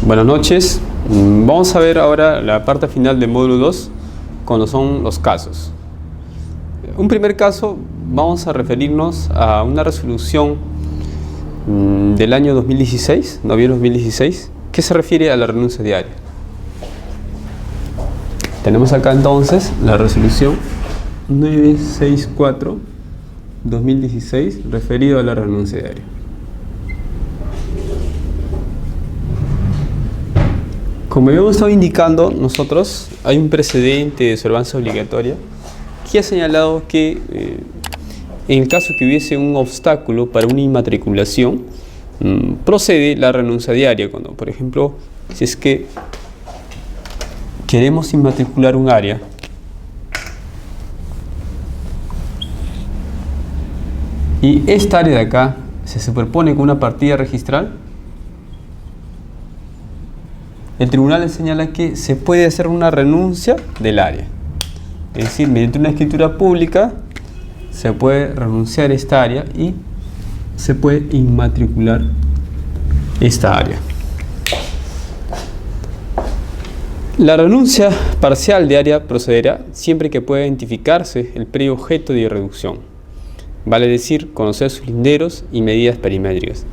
Buenas noches. Vamos a ver ahora la parte final del módulo 2, cuando son los casos. Un primer caso, vamos a referirnos a una resolución del año 2016, noviembre de 2016, que se refiere a la renuncia diaria. Tenemos acá entonces la resolución 964-2016 referido a la renuncia diaria. Como habíamos estado indicando nosotros, hay un precedente de observancia obligatoria que ha señalado que en el caso que hubiese un obstáculo para una inmatriculación, procede la renuncia diaria. Cuando, por ejemplo, si es que queremos inmatricular un área y esta área de acá se superpone con una partida registral, el tribunal le señala que se puede hacer una renuncia del área. Es decir, mediante una escritura pública se puede renunciar a esta área y se puede inmatricular esta área. La renuncia parcial de área procederá siempre que pueda identificarse el predio objeto de irreducción, vale decir, conocer sus linderos y medidas perimétricas.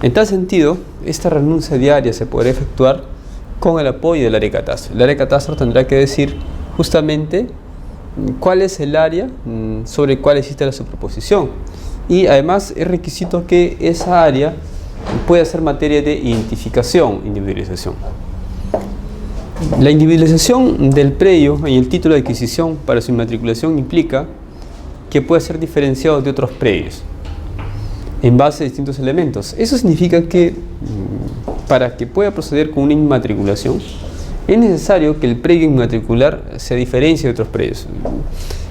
En tal sentido, esta renuncia de área se podrá efectuar con el apoyo del área de catastro. El área de catastro tendrá que decir justamente cuál es el área sobre el cual existe la superposición. Y además es requisito que esa área pueda ser materia de identificación, individualización. La individualización del predio en el título de adquisición para su inmatriculación implica que puede ser diferenciado de otros predios en base a distintos elementos. Eso significa que para que pueda proceder con una inmatriculación es necesario que el predio inmatricular se diferencie de otros predios.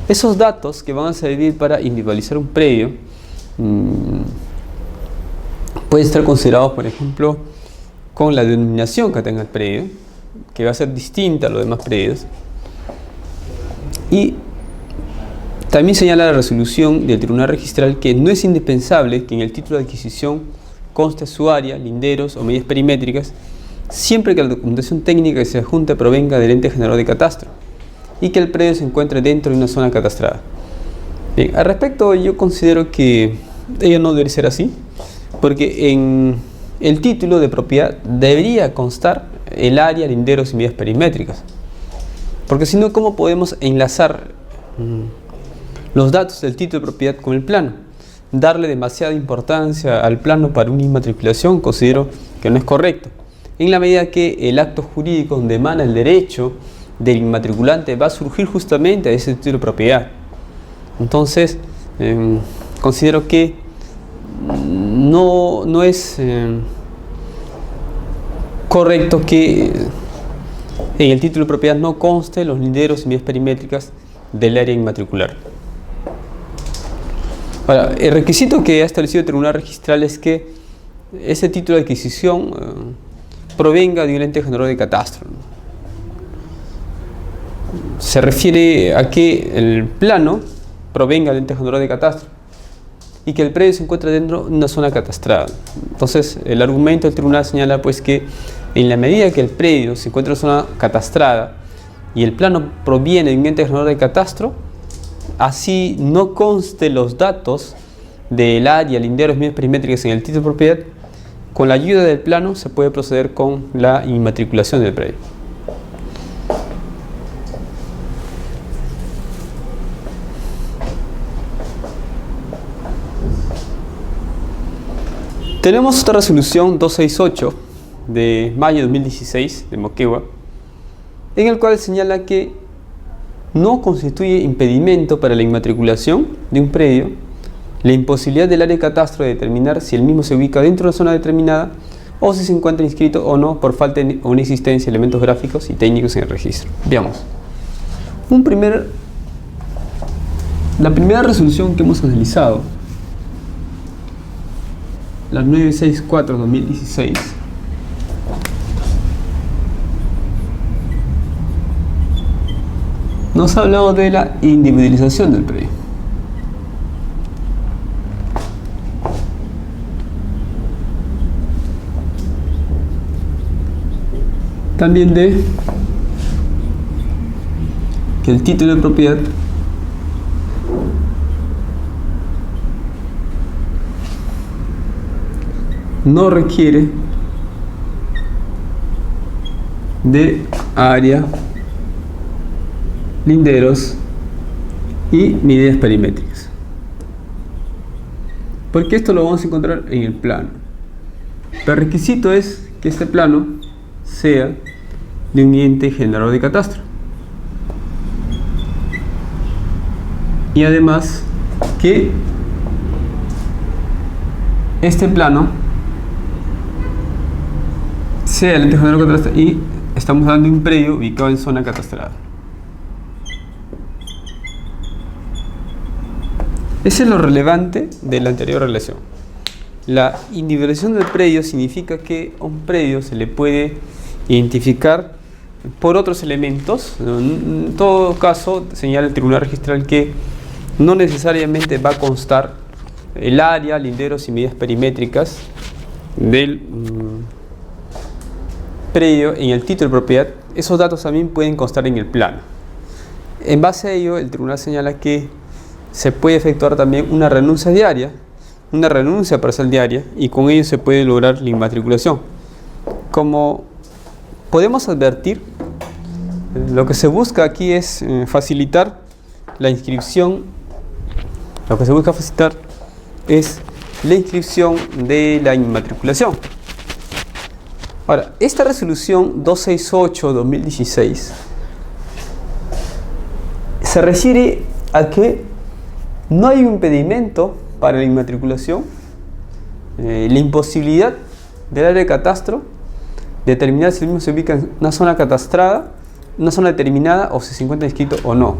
Esos datos que van a servir para individualizar un predio pueden estar considerados, por ejemplo, con la denominación que tenga el predio, que va a ser distinta a los demás predios. Y también señala la resolución del Tribunal Registral que no es indispensable que en el título de adquisición conste su área, linderos o medidas perimétricas, siempre que la documentación técnica que se adjunte provenga del ente generador de catastro y que el predio se encuentre dentro de una zona catastrada. Bien, al respecto, yo considero que ello no debe ser así, porque en el título de propiedad debería constar el área, linderos y medidas perimétricas, porque si no, ¿cómo podemos enlazar los datos del título de propiedad con el plano? Darle demasiada importancia al plano para una inmatriculación considero que no es correcto, en la medida que el acto jurídico donde emana el derecho del inmatriculante va a surgir justamente de ese título de propiedad. Entonces, considero que no es correcto que en el título de propiedad no conste los linderos y medidas perimétricas del área inmatricular. Ahora, el requisito que ha establecido el Tribunal Registral es que ese título de adquisición provenga de un ente generador de catastro. Se refiere a que el plano provenga del ente generador de catastro y que el predio se encuentre dentro de una zona catastrada. Entonces, el argumento del tribunal señala pues que en la medida que el predio se encuentra en una zona catastrada y el plano proviene de un ente generador de catastro, así no conste los datos del área, linderos, medidas perimétricas en el título de propiedad, con la ayuda del plano se puede proceder con la inmatriculación del predio. Tenemos otra resolución 268 de mayo de 2016 de Moquegua, en el cual señala que no constituye impedimento para la inmatriculación de un predio la imposibilidad del área de catastro de determinar si el mismo se ubica dentro de una zona determinada o si se encuentra inscrito o no por falta o inexistencia de elementos gráficos y técnicos en el registro. Veamos. La primera resolución que hemos analizado, la 964-2016, nos ha hablado de la individualización del predio. También de que el título de propiedad no requiere de área, linderos y medidas perimétricas, porque esto lo vamos a encontrar en el plano. Pero el requisito es que este plano sea de un ente generador de catastro, y además que este plano sea el ente generador de catastro, y estamos hablando de un predio ubicado en zona catastrada. Ese es lo relevante de la anterior relación. La individualización del predio significa que a un predio se le puede identificar por otros elementos. En todo caso, señala el Tribunal Registral que no necesariamente va a constar el área, linderos y medidas perimétricas del predio en el título de propiedad. Esos datos también pueden constar en el plano. En base a ello, el tribunal señala que se puede efectuar también una renuncia diaria, una renuncia parcial diaria, y con ello se puede lograr la inmatriculación. Como podemos advertir, lo que se busca aquí es facilitar la inscripción. Lo que se busca facilitar es la inscripción de la inmatriculación. Ahora, esta resolución 268/2016 se refiere a que no hay un impedimento para la inmatriculación, la imposibilidad del área de catastro de determinar si el mismo se ubica en una zona catastrada, una zona determinada, o si se encuentra inscrito o no,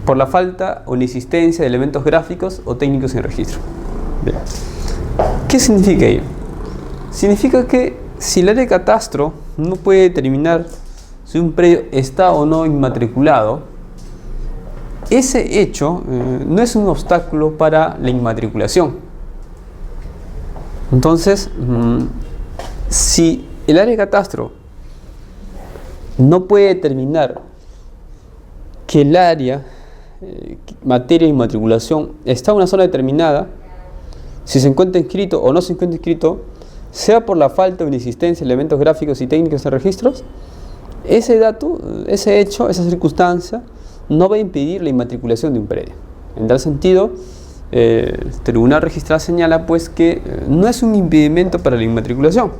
por la falta o inexistencia de elementos gráficos o técnicos en el registro. Bien. ¿Qué significa ello? Significa que si el área de catastro no puede determinar si un predio está o no inmatriculado, ese hecho no es un obstáculo para la inmatriculación. Entonces, si el área de catastro no puede determinar que el área, materia de inmatriculación, está en una zona determinada, si se encuentra inscrito o no se encuentra inscrito, sea por la falta o inexistencia de elementos gráficos y técnicos en registros, ese dato, ese hecho, esa circunstancia no va a impedir la inmatriculación de un predio. En tal sentido, el Tribunal Registral señala pues que no es un impedimento para la inmatriculación.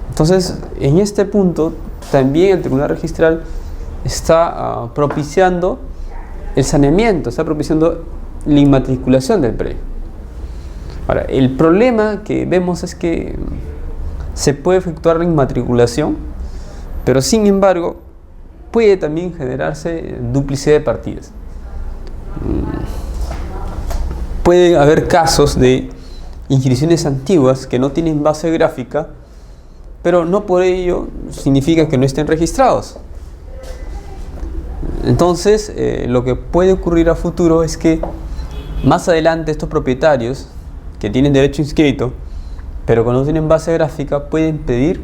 Entonces, en este punto, también el Tribunal Registral está propiciando el saneamiento, está propiciando la inmatriculación del predio. Ahora, el problema que vemos es que se puede efectuar la inmatriculación, pero sin embargo puede también generarse duplicidad de partidas. Puede haber casos de inscripciones antiguas que no tienen base gráfica, pero no por ello significa que no estén registrados. Entonces, lo que puede ocurrir a futuro es que más adelante estos propietarios que tienen derecho inscrito, pero que no tienen base gráfica, pueden pedir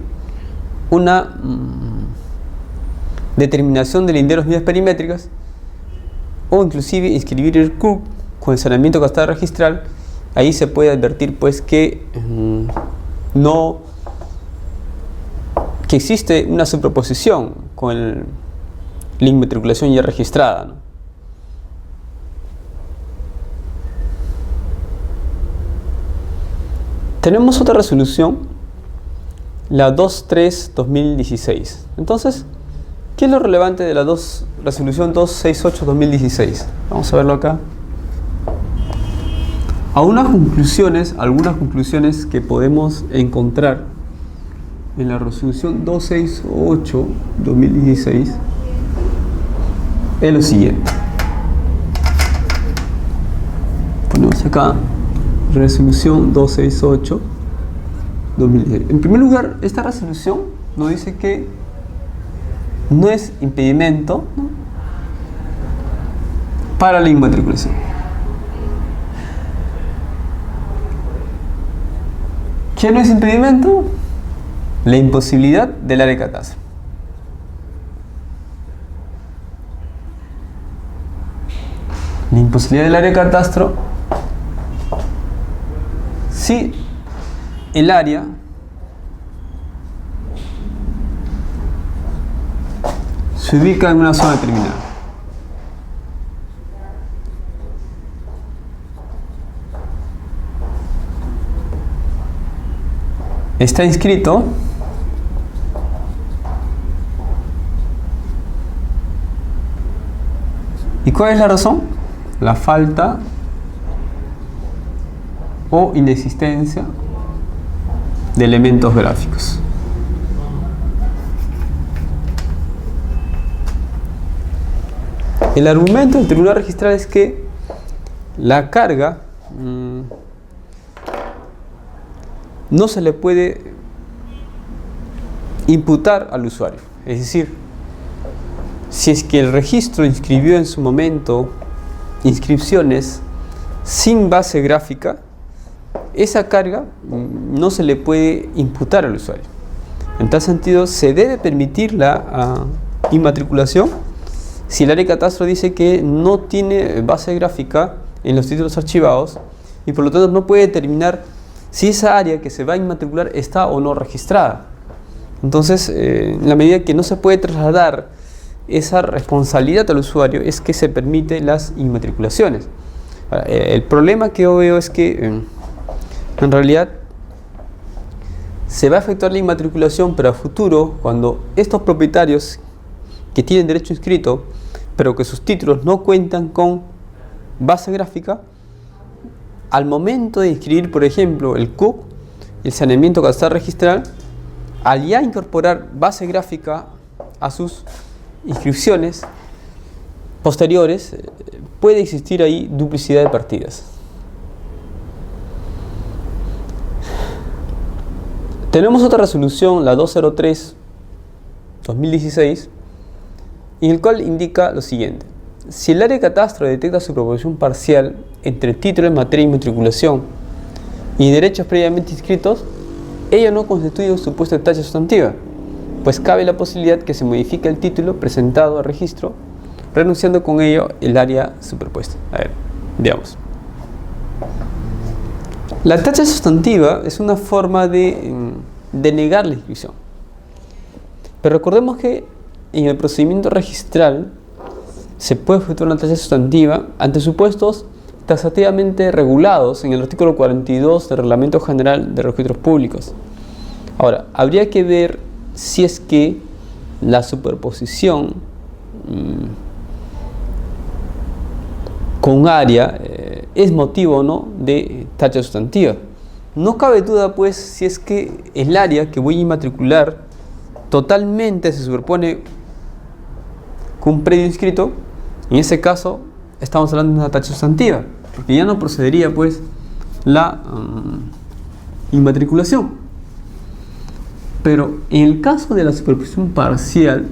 una determinación de linderos medidas perimétricas, o inclusive inscribir el CUC con el saneamiento catastral registral. Ahí se puede advertir pues que que existe una superposición con la inmatriculación ya registrada, ¿no? Tenemos otra resolución, la 23/2016. Entonces, ¿qué es lo relevante de la resolución 268/2016? Vamos a verlo acá. Algunas conclusiones que podemos encontrar en la resolución 268/2016 es lo siguiente. Ponemos acá resolución 268/2016. En primer lugar, esta resolución nos dice que no es impedimento, ¿no?, para la inmatriculación. ¿Qué no es impedimento? La imposibilidad del área de catastro. La imposibilidad del área de catastro si el área se ubica en una zona determinada. Está inscrito ¿y cuál es la razón? La falta o inexistencia de elementos gráficos. El argumento del tribunal registral es que la carga no se le puede imputar al usuario. Es decir, si es que el registro inscribió en su momento inscripciones sin base gráfica, esa carga no se le puede imputar al usuario. En tal sentido, se debe permitir la inmatriculación si el área de catastro dice que no tiene base gráfica en los títulos archivados y por lo tanto no puede determinar si esa área que se va a inmatricular está o no registrada. Entonces, en la medida que no se puede trasladar esa responsabilidad al usuario, es que se permite las inmatriculaciones. Ahora, el problema que yo veo es que en realidad se va a efectuar la inmatriculación, pero a futuro, cuando estos propietarios que tienen derecho inscrito, pero que sus títulos no cuentan con base gráfica, al momento de inscribir, por ejemplo, el CUC, el saneamiento catastral registral, al ya incorporar base gráfica a sus inscripciones posteriores, puede existir ahí duplicidad de partidas. Tenemos otra resolución, la 203/2016, en el cual indica lo siguiente: si el área de catastro detecta superposición parcial entre títulos en materia de inmatriculación y derechos previamente inscritos, ello no constituye un supuesto de tacha sustantiva, pues cabe la posibilidad que se modifique el título presentado al registro, renunciando con ello el área superpuesta. A ver, veamos. La tacha sustantiva es una forma de negar la inscripción. Pero recordemos que en el procedimiento registral se puede efectuar una tacha sustantiva ante supuestos taxativamente regulados en el artículo 42 del Reglamento General de Registros Públicos. Ahora, habría que ver si es que la superposición con área es motivo o no de tacha sustantiva. No cabe duda, pues, si es que el área que voy a inmatricular totalmente se superpone con un predio inscrito. En ese caso estamos hablando de una tacha sustantiva, porque ya no procedería, pues, la inmatriculación. Pero en el caso de la superposición parcial,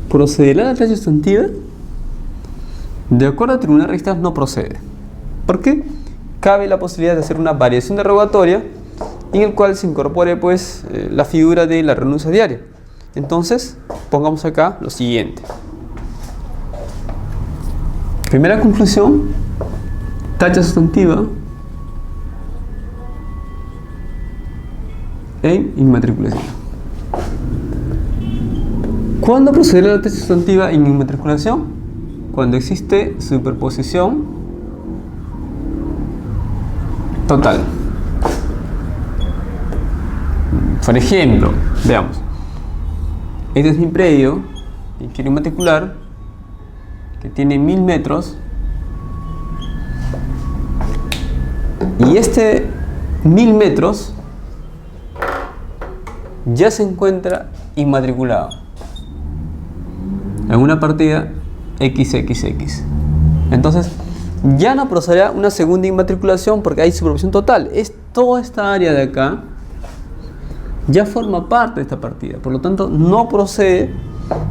¿procederá la tacha sustantiva? De acuerdo al tribunal registral, no procede. ¿Por qué? Cabe la posibilidad de hacer una variación derogatoria en el cual se incorpore, pues, la figura de la renuncia diaria. Entonces, pongamos acá lo siguiente. Primera conclusión: tacha sustantiva en inmatriculación. ¿Cuándo procederá la tacha sustantiva en inmatriculación? Cuando existe superposición total. Por ejemplo, veamos. Este es mi predio y quiero inmatricular, que tiene 1000 metros, y este 1000 metros ya se encuentra inmatriculado en una partida XXX. Entonces ya no procederá una segunda inmatriculación porque hay superposición total. Toda esta área de acá ya forma parte de esta partida, por lo tanto no procede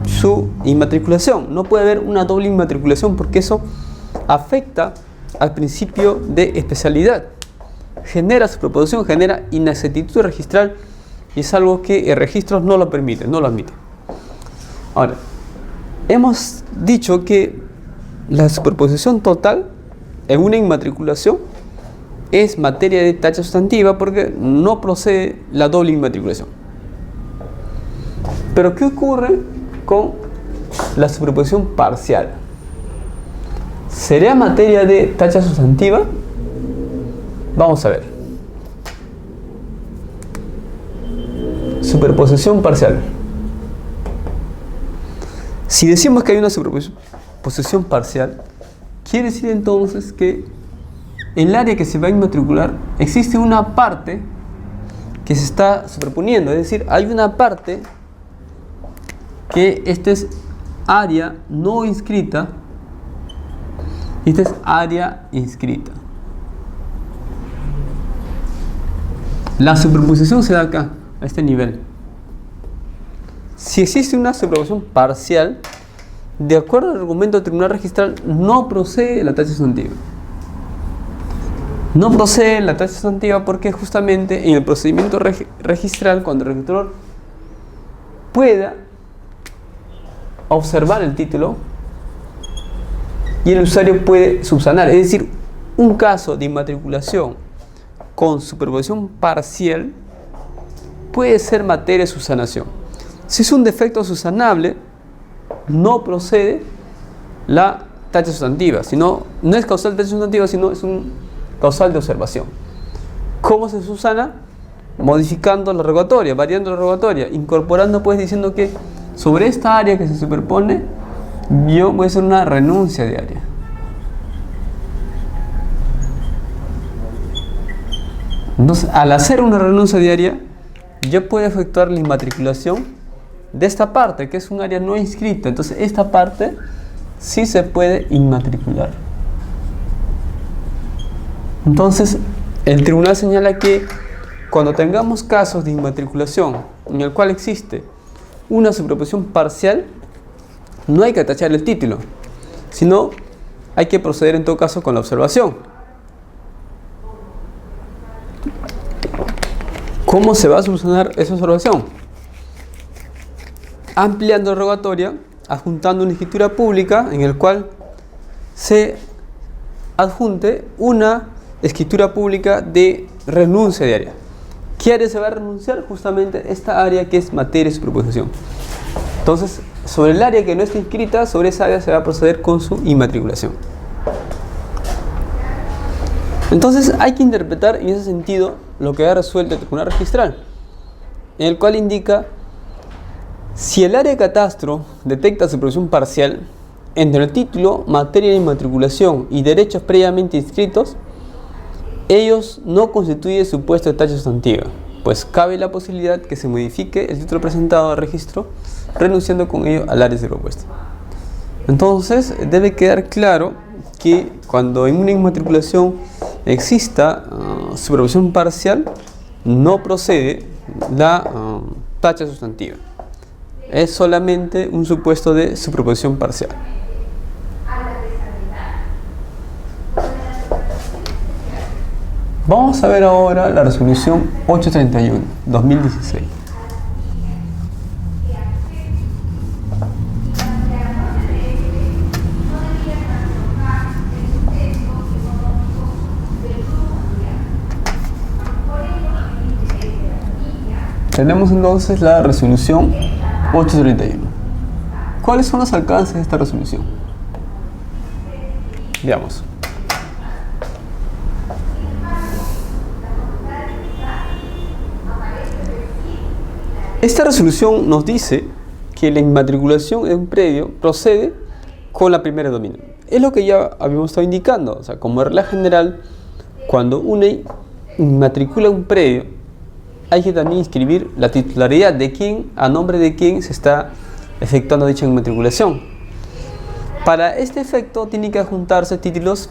su inmatriculación. No puede haber una doble inmatriculación porque eso afecta al principio de especialidad, genera superposición, genera inexactitud registral y es algo que el registro no lo permite, no lo admite. Ahora, hemos dicho que la superposición total en una inmatriculación es materia de tacha sustantiva porque no procede la doble inmatriculación. Pero ¿qué ocurre con la superposición parcial? ¿Sería materia de tacha sustantiva? Vamos a ver. Superposición parcial. Si decimos que hay una superposición parcial, quiere decir entonces que el área que se va a inmatricular existe una parte que se está superponiendo, es decir, hay una parte que esta es área no inscrita y esta es área inscrita. La superposición se da acá, a este nivel. Si existe una superposición parcial, de acuerdo al argumento del tribunal registral, no procede la tacha sustantiva. No procede la tacha sustantiva porque justamente en el procedimiento registral, cuando el registrador pueda observar el título y el usuario puede subsanar, es decir, un caso de inmatriculación con superposición parcial puede ser materia de subsanación. Si es un defecto subsanable, no procede la tacha sustantiva, sino no es causal de tacha sustantiva, sino es un causal de observación. ¿Cómo se subsana? Modificando la rogatoria, variando la rogatoria, incorporando pues diciendo que sobre esta área que se superpone, yo voy a hacer una renuncia de área. Entonces, al hacer una renuncia de área, yo puedo efectuar la inmatriculación de esta parte, que es un área no inscrita. Entonces, esta parte sí se puede inmatricular. Entonces, el tribunal señala que cuando tengamos casos de inmatriculación en el cual existe una superposición parcial, no hay que tachar el título, sino hay que proceder en todo caso con la observación. ¿Cómo se va a subsanar esa observación? Ampliando la rogatoria, adjuntando una escritura pública en el cual se adjunte una escritura pública de renuncia de área. ¿Qué área se va a renunciar? Justamente esta área que es materia de superposición. Entonces, sobre el área que no está inscrita, sobre esa área se va a proceder con su inmatriculación. Entonces, hay que interpretar en ese sentido lo que ha resuelto el tribunal registral, en el cual indica: si el área de catastro detecta superposición parcial entre el título, materia de inmatriculación y derechos previamente inscritos, ellos no constituyen supuesto de tacha sustantiva, pues cabe la posibilidad que se modifique el título presentado al registro, renunciando con ello al área de propuesta. Entonces, debe quedar claro que cuando en una inmatriculación exista superposición parcial, no procede la tacha sustantiva. Es solamente un supuesto de superposición parcial. Vamos a ver ahora la resolución 831/2016. Tenemos entonces la resolución 831. ¿Cuáles son los alcances de esta resolución? Veamos. Esta resolución nos dice que la inmatriculación de un predio procede con la primera dominio. Es lo que ya habíamos estado indicando. O sea, como regla general, cuando uno inmatricula un predio, hay que también inscribir la titularidad de quién, a nombre de quién se está efectuando dicha inmatriculación. Para este efecto, tienen que adjuntarse títulos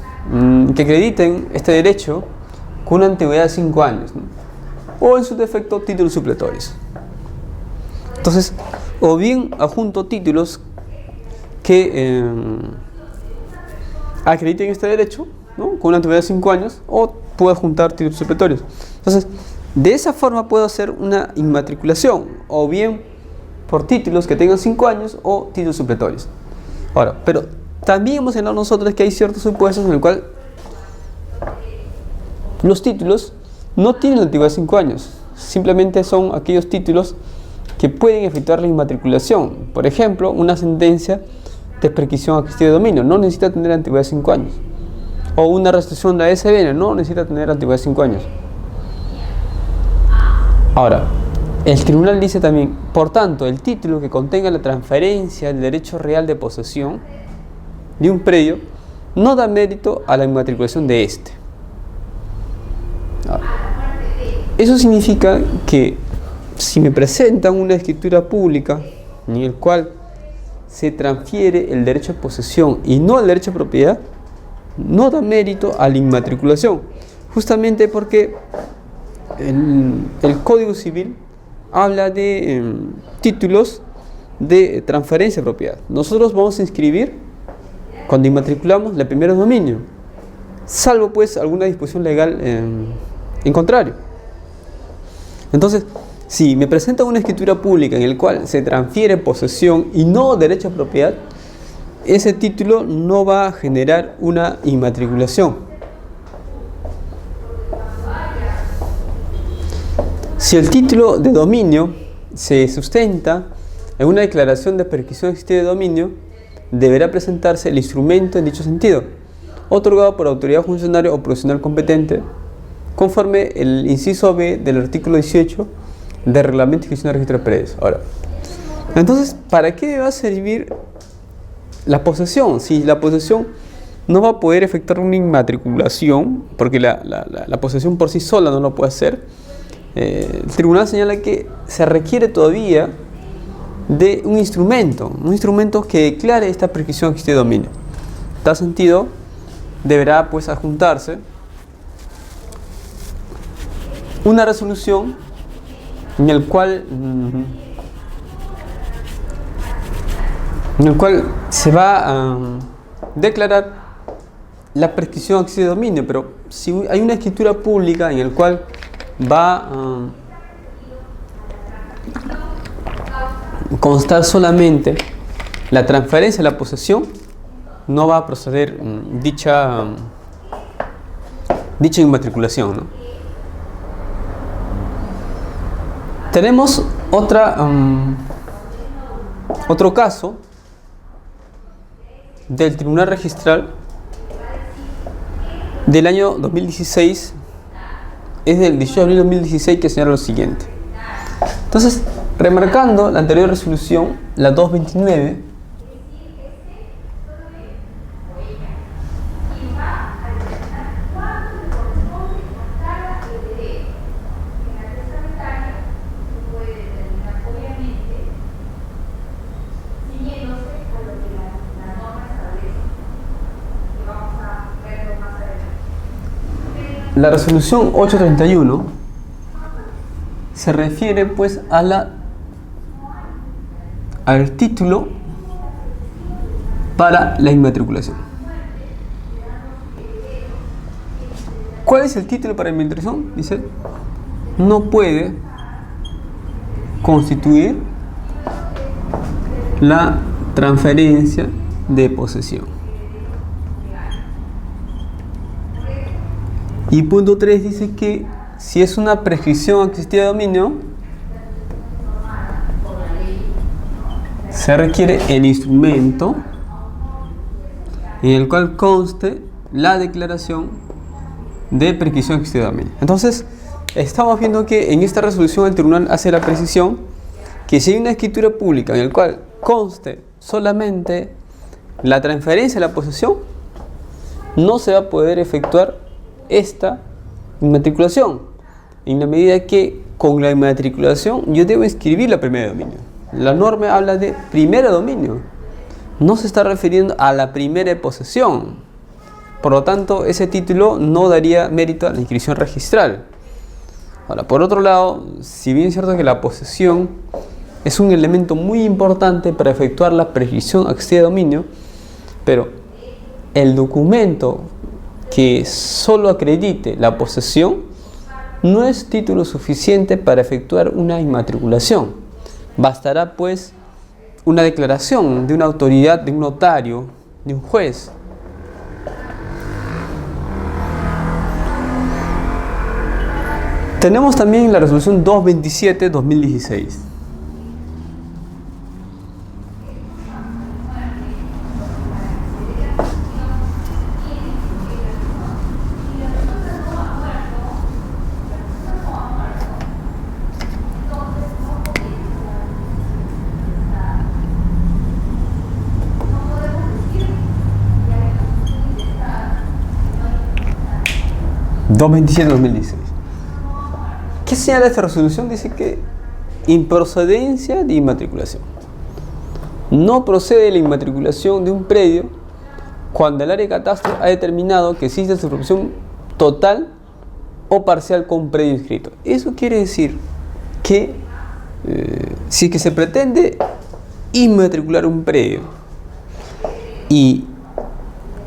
que acrediten este derecho con una antigüedad de 5 años, ¿no? O en su defecto, títulos supletorios. Entonces, o bien adjunto títulos que acrediten este derecho, ¿no?, con una antigüedad de 5 años, o puedo adjuntar títulos supletorios. Entonces, De esa forma puedo hacer una inmatriculación, o bien por títulos que tengan 5 años o títulos supletorios. Ahora, pero también hemos señalado nosotros que hay ciertos supuestos en el cual los títulos no tienen la antigüedad de 5 años, simplemente son aquellos títulos que pueden efectuar la inmatriculación. Por ejemplo, una sentencia de prescripción adquisitiva de dominio no necesita tener antigüedad de 5 años, o una restitución de la SBN no necesita tener antigüedad de 5 años. Ahora, el tribunal dice también, por tanto, el título que contenga la transferencia del derecho real de posesión de un predio no da mérito a la inmatriculación de este. Ahora, eso significa que si me presentan una escritura pública en el cual se transfiere el derecho de posesión y no el derecho de propiedad, no da mérito a la inmatriculación, justamente porque el Código Civil habla de títulos de transferencia de propiedad. Nosotros vamos a inscribir, cuando inmatriculamos, la primera dominio, salvo pues alguna disposición legal en contrario. Entonces, si me presentan una escritura pública en el cual se transfiere posesión y no derecho de propiedad, ese título no va a generar una inmatriculación. Si el título de dominio se sustenta en una declaración de prescripción adquisitiva de dominio, deberá presentarse el instrumento en dicho sentido, otorgado por autoridad funcionaria o profesional competente, conforme el inciso B del artículo 18 del Reglamento de Inscripción de Registro de Predios. Ahora, entonces, ¿para qué va a servir la posesión? Si la posesión no va a poder efectuar una inmatriculación, porque la posesión por sí sola no lo puede hacer, el tribunal señala que se requiere todavía de un instrumento que declare esta prescripción adquisitiva de dominio. En tal sentido, deberá pues adjuntarse una resolución en el cual se va a declarar la prescripción adquisitiva de dominio, pero si hay una escritura pública en el cual va a constar solamente la transferencia de la posesión, no va a proceder dicha inmatriculación, ¿no? Tenemos otro caso del Tribunal Registral del año 2016, es del 18 de abril de 2016, que señala lo siguiente. Entonces, remarcando la anterior resolución, la 229, la resolución 831 se refiere pues al título para la inmatriculación. ¿Cuál es el título para inmatriculación? Dice, no puede constituir la transferencia de posesión. Y punto 3 dice que si es una prescripción adquisitiva de dominio, se requiere el instrumento en el cual conste la declaración de prescripción adquisitiva de dominio. Entonces, estamos viendo que en esta resolución el tribunal hace la precisión que si hay una escritura pública en el cual conste solamente la transferencia de la posesión, no se va a poder efectuar esta inmatriculación, en la medida que con la inmatriculación yo debo inscribir la primera dominio. La norma habla de primera dominio, no se está refiriendo a la primera posesión. Por lo tanto, ese título no daría mérito a la inscripción registral. Ahora, por otro lado, si bien es cierto que la posesión es un elemento muy importante para efectuar la prescripción adquisitiva de dominio, pero el documento que solo acredite la posesión no es título suficiente para efectuar una inmatriculación. Bastará pues una declaración de una autoridad, de un notario, de un juez. Tenemos también la resolución 227/2016. ¿Qué señala esta resolución? Dice que improcedencia de inmatriculación. No procede la inmatriculación de un predio cuando el área de catastro ha determinado que existe superposición total o parcial con un predio inscrito. Eso quiere decir que si es que se pretende inmatricular un predio y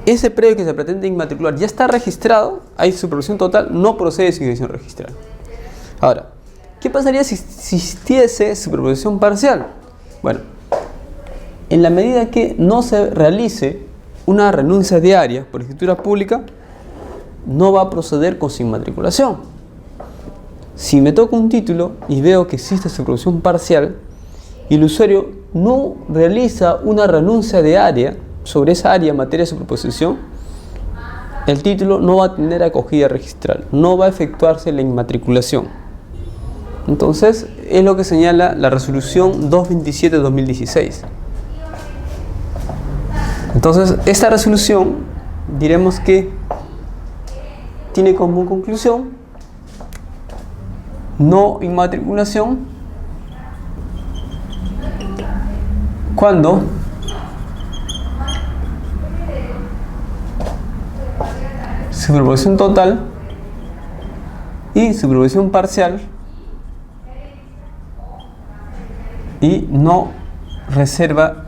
ese predio que se pretende inmatricular ya está registrado, hay superposición total, no procede su inscripción registral. Ahora, ¿qué pasaría si existiese superposición parcial? Bueno, en la medida que no se realice una renuncia de área por escritura pública, no va a proceder con su inmatriculación. Si me toca un título y veo que existe superposición parcial y el usuario no realiza una renuncia de área sobre esa área en materia de superposición, el título no va a tener acogida registral, no va a efectuarse la inmatriculación. Entonces, es lo que señala la resolución 227/2016. Entonces, esta resolución, diremos que tiene como conclusión no inmatriculación cuando superposición total y superposición parcial y no reserva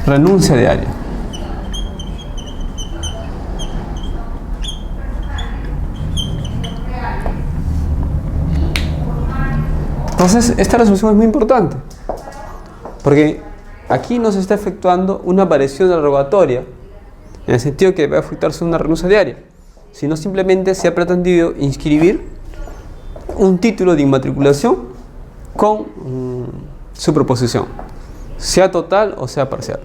renuncia de área. Entonces, esta resolución es muy importante porque aquí no se está efectuando una variación derogatoria en el sentido que va a efectuarse una renuncia de área, sino simplemente se ha pretendido inscribir un título de inmatriculación con superposición, sea total o sea parcial.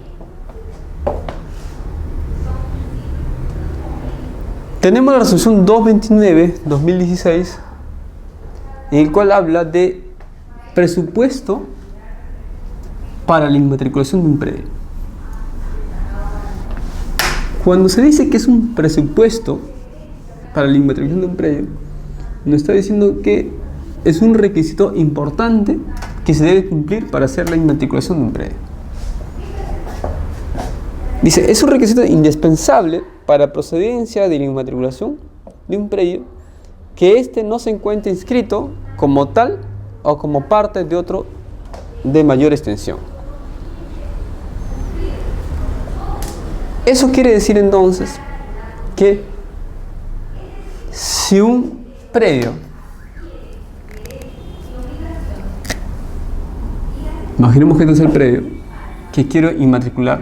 Tenemos la resolución 229/2016, en el cual habla de presupuesto para la inmatriculación de un predio. Cuando se dice que es un presupuesto para la inmatriculación de un predio, nos está diciendo que es un requisito importante que se debe cumplir para hacer la inmatriculación de un predio. Dice, es un requisito indispensable para procedencia de la inmatriculación de un predio que éste no se encuentre inscrito como tal o como parte de otro de mayor extensión. Eso quiere decir entonces que si un predio, imaginemos que este es el predio que quiero inmatricular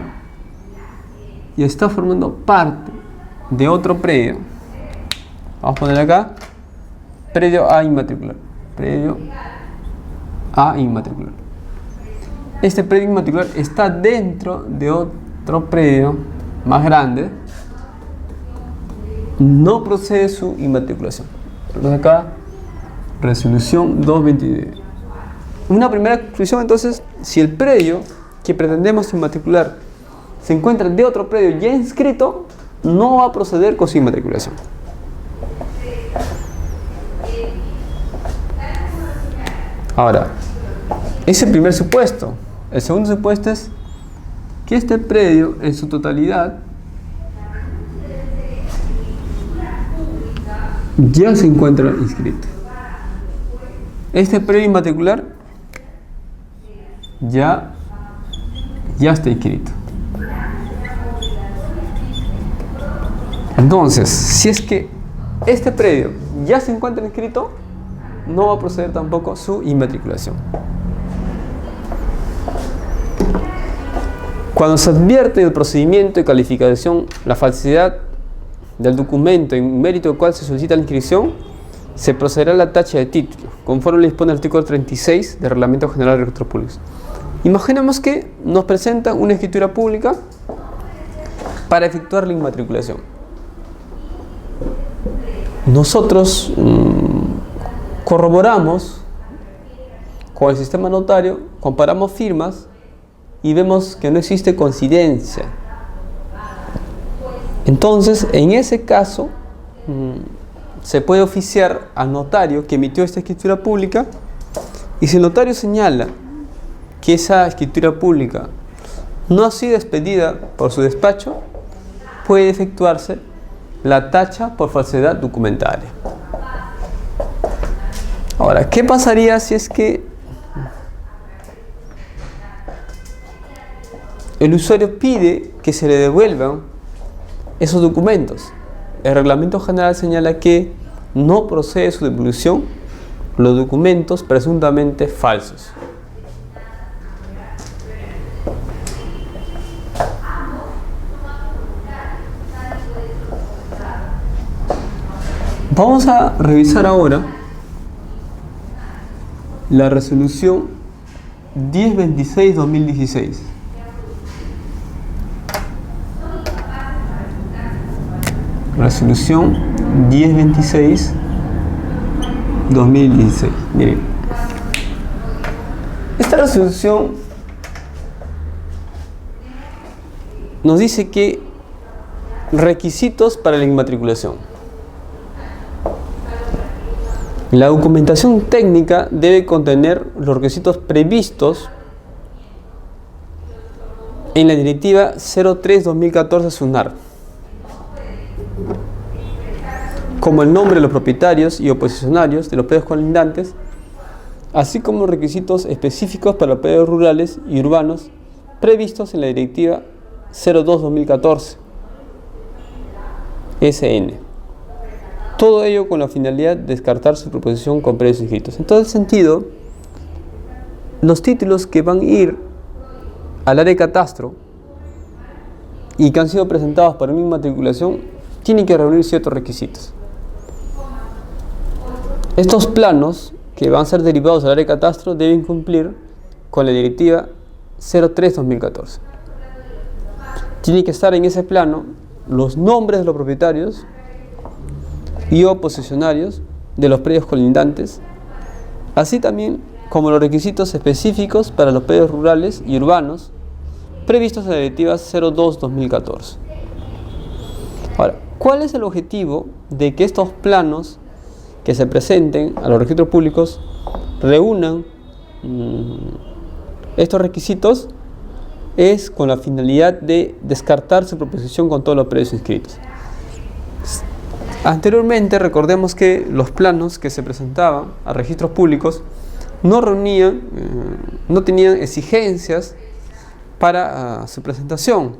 y está formando parte de otro predio, vamos a poner acá predio a inmatricular, predio a inmatricular. Este predio inmatricular está dentro de otro predio más grande, no procede su inmatriculación. Entonces acá, resolución 229. Una primera conclusión entonces, si el predio que pretendemos inmatricular se encuentra de otro predio ya inscrito, no va a proceder con su inmatriculación. Ahora, ese es el primer supuesto. El segundo supuesto es que este predio en su totalidad ya se encuentra inscrito. Este predio inmatricular ya está inscrito. Entonces, si es que este predio ya se encuentra inscrito, no va a proceder tampoco su inmatriculación. Cuando se advierte del procedimiento de calificación la falsedad del documento en mérito del cual se solicita la inscripción, se procederá a la tacha de título, conforme le dispone el artículo 36 del Reglamento General de Registros Públicos. Imaginemos que nos presentan una escritura pública para efectuar la inmatriculación. Nosotros corroboramos con el sistema notario, comparamos firmas y vemos que no existe coincidencia. Entonces, en ese caso, se puede oficiar al notario que emitió esta escritura pública, y si el notario señala que esa escritura pública no ha sido expedida por su despacho, puede efectuarse la tacha por falsedad documentaria. Ahora, ¿qué pasaría si es que el usuario pide que se le devuelvan esos documentos? El Reglamento General señala que no procede su devolución los documentos presuntamente falsos. Vamos a revisar ahora la resolución 1026-2016. Resolución 1026-2016. Miren, esta resolución nos dice que requisitos para la inmatriculación. La documentación técnica debe contener los requisitos previstos en la Directiva 03/2014 SUNAR, como el nombre de los propietarios y oposicionarios de los predios colindantes, así como los requisitos específicos para los predios rurales y urbanos previstos en la Directiva 02/2014 SN. Todo ello con la finalidad de descartar su proposición con predios inscritos. En todo el sentido, los títulos que van a ir al área de catastro y que han sido presentados para una inmatriculación tienen que reunir ciertos requisitos. Estos planos que van a ser derivados al área de catastro deben cumplir con la Directiva 03/2014. Tiene que estar en ese plano los nombres de los propietarios y o posesionarios de los predios colindantes, así también como los requisitos específicos para los predios rurales y urbanos previstos en la Directiva 02/2014. Ahora, ¿cuál es el objetivo de que estos planos que se presenten a los registros públicos reúnan estos requisitos? Es con la finalidad de descartar su proposición con todos los predios inscritos. Anteriormente, recordemos que los planos que se presentaban a registros públicos no reunían, no tenían exigencias para su presentación.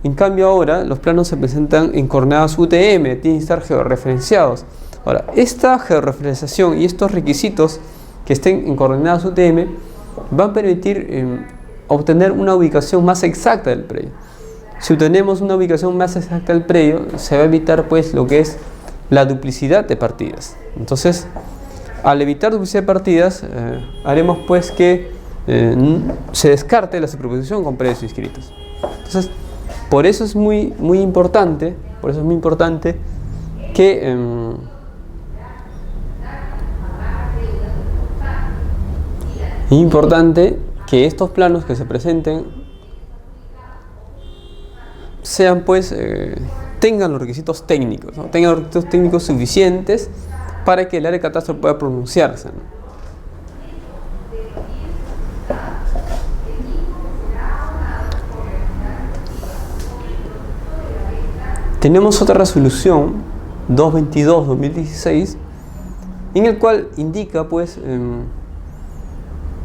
En cambio, ahora los planos se presentan en coordenadas UTM, tienen que estar georreferenciados. Ahora, esta georreferenciación y estos requisitos que estén en coordenadas UTM van a permitir obtener una ubicación más exacta del predio. Si obtenemos una ubicación más exacta del predio, se va a evitar pues lo que es la duplicidad de partidas. Entonces, al evitar duplicidad de partidas, haremos pues que se descarte la superposición con predios inscritos. Entonces, por eso es muy importante, que estos planos que se presenten sean pues tengan los requisitos técnicos, ¿no? Tengan los requisitos técnicos suficientes para que el área de catastro pueda pronunciarse, ¿no? Tenemos otra resolución 222/2016 en el cual indica pues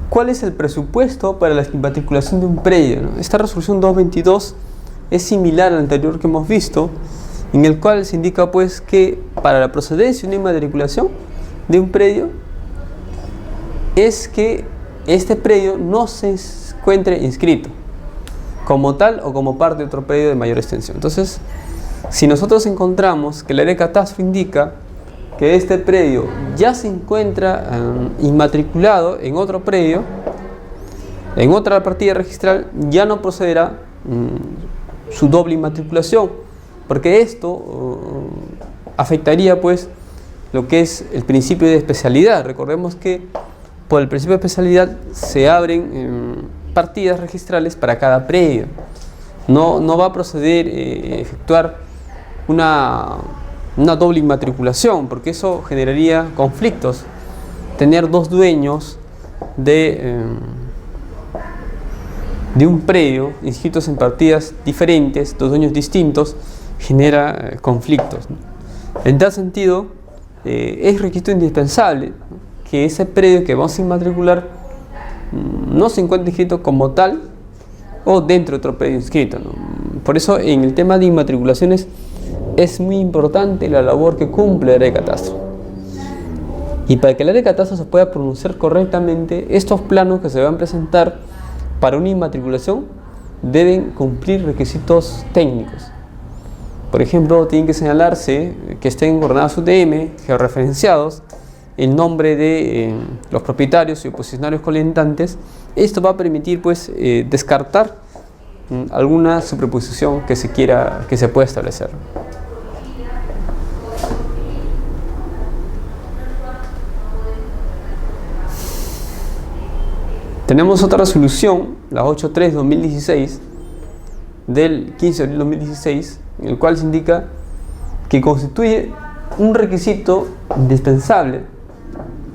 cuál es el presupuesto para la inmatriculación de un predio, ¿no? Esta resolución 222 es similar a la anterior que hemos visto, en el cual se indica pues que para la procedencia de una inmatriculación de un predio es que este predio no se encuentre inscrito como tal o como parte de otro predio de mayor extensión. Entonces, si nosotros encontramos que el área de catastro indica que este predio ya se encuentra inmatriculado en otro predio, en otra partida registral, ya no procederá su doble inmatriculación, porque esto afectaría pues lo que es el principio de especialidad. Recordemos que por el principio de especialidad se abren partidas registrales para cada predio. No va a proceder efectuar una doble inmatriculación, porque eso generaría conflictos. Tener dos dueños de un predio inscritos en partidas diferentes, dos dueños distintos, genera conflictos. En tal sentido, es requisito indispensable que ese predio que vamos a inmatricular no se encuentre inscrito como tal o dentro de otro predio inscrito, ¿no? Por eso en el tema de inmatriculaciones es muy importante la labor que cumple el área de catastro. Y para que el área de catastro se pueda pronunciar correctamente, estos planos que se van a presentar para una inmatriculación deben cumplir requisitos técnicos. Por ejemplo, tienen que señalarse que estén ordenados UTM, georreferenciados, el nombre de los propietarios y oposicionarios colindantes. Esto va a permitir pues descartar alguna superposición que se pueda establecer. Tenemos otra resolución, la 83/2016, del 15 de abril de 2016, en el cual se indica que constituye un requisito indispensable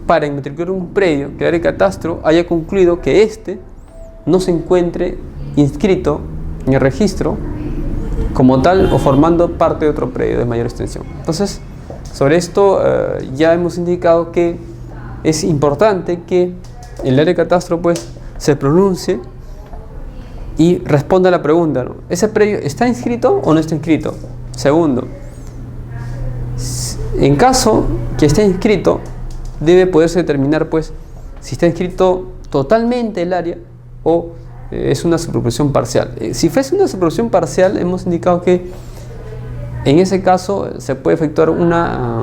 para inmatricular un predio que el área de catastro haya concluido que éste no se encuentre inscrito en el registro como tal o formando parte de otro predio de mayor extensión. Entonces, sobre esto ya hemos indicado que es importante que el área de catastro pues se pronuncie y responda a la pregunta, ¿no? ¿Ese predio está inscrito o no está inscrito? Segundo, en caso que esté inscrito, debe poderse determinar pues si está inscrito totalmente el área o es una superposición parcial. Si fuese una superposición parcial, hemos indicado que en ese caso se puede efectuar una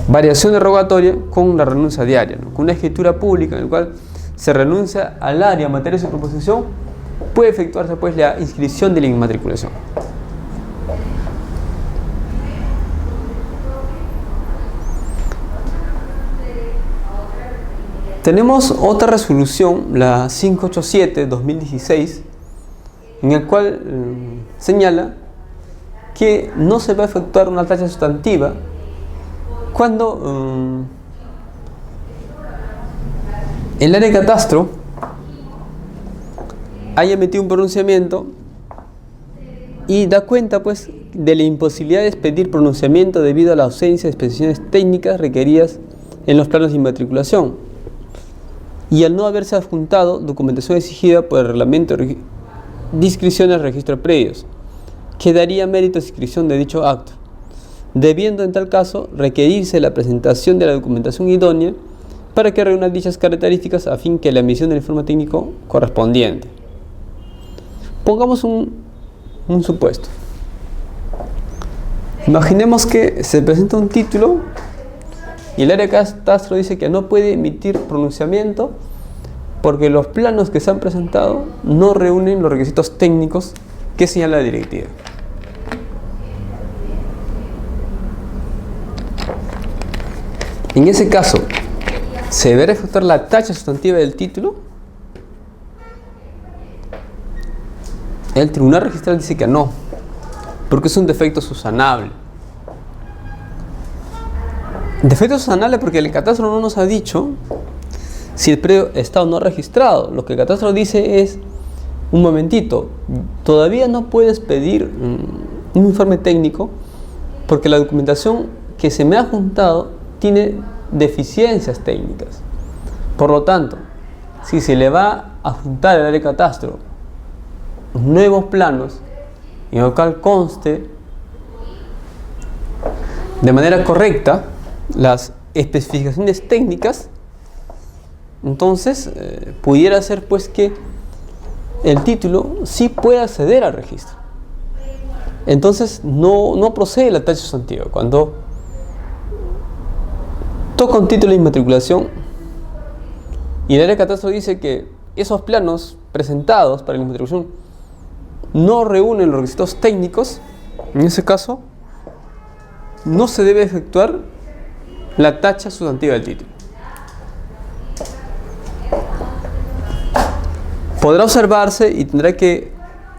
variación derogatoria con la renuncia diaria, ¿no? Con una escritura pública en la cual se renuncia al área en materia de superposición, puede efectuarse pues la inscripción de la inmatriculación. Tenemos otra resolución, la 587/2016, en el cual señala que no se va a efectuar una tacha sustantiva cuando el área de catastro haya emitido un pronunciamiento y da cuenta pues de la imposibilidad de expedir pronunciamiento debido a la ausencia de especificaciones técnicas requeridas en los planos de inmatriculación y al no haberse adjuntado documentación exigida por el reglamento de inscripciones al registro de predios, que daría mérito a inscripción de dicho acto, debiendo en tal caso requerirse la presentación de la documentación idónea para que reúna dichas características a fin que la emisión del informe técnico correspondiente. Pongamos un supuesto. Imaginemos que se presenta un título y el área de catastro dice que no puede emitir pronunciamiento porque los planos que se han presentado no reúnen los requisitos técnicos que señala la directiva. En ese caso, ¿se deberá efectuar la tacha sustantiva del título? El tribunal registral dice que no, porque es un defecto subsanable. Defecto subsanable porque el catastro no nos ha dicho si el predio está o no registrado. Lo que el catastro dice es, un momentito, todavía no puedes pedir un informe técnico porque la documentación que se me ha juntado tiene deficiencias técnicas. Por lo tanto, si se le va a juntar al área de catastro nuevos planos en el cual conste de manera correcta las especificaciones técnicas, entonces pudiera ser pues que el título sí puede acceder al registro. Entonces no procede la tacha sustantiva. Cuando toca un título de inmatriculación y el área de catastro dice que esos planos presentados para la inmatriculación no reúnen los requisitos técnicos, en ese caso no se debe efectuar la tacha sustantiva del título. Podrá observarse y tendrá que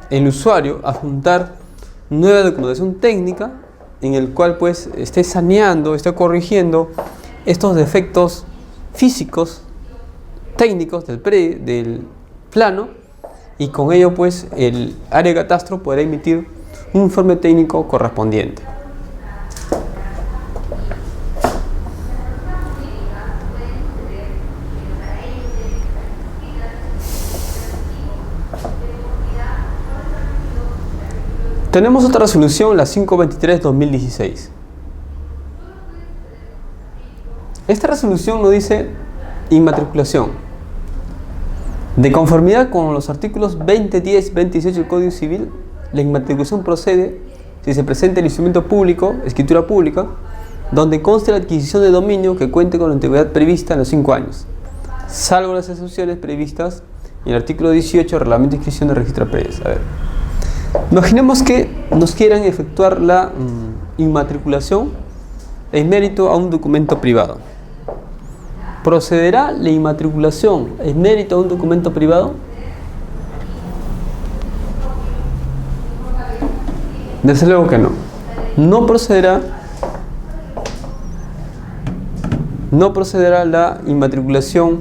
el usuario adjuntar nueva documentación técnica en el cual pues esté saneando, esté corrigiendo estos defectos físicos, técnicos del plano, y con ello pues el área de catastro podrá emitir un informe técnico correspondiente. Tenemos otra resolución, la 523/2016. Esta resolución nos dice inmatriculación. De conformidad con los artículos 20, 10, 28 del Código Civil, la inmatriculación procede si se presenta el instrumento público, escritura pública, donde conste la adquisición de dominio que cuente con la antigüedad prevista en los 5 años, salvo las excepciones previstas en el artículo 18 del Reglamento de Inscripción de Registro de Predios. A ver. Imaginemos que nos quieran efectuar la inmatriculación en mérito a un documento privado. ¿Procederá la inmatriculación en mérito a un documento privado? Desde luego que no. No procederá la inmatriculación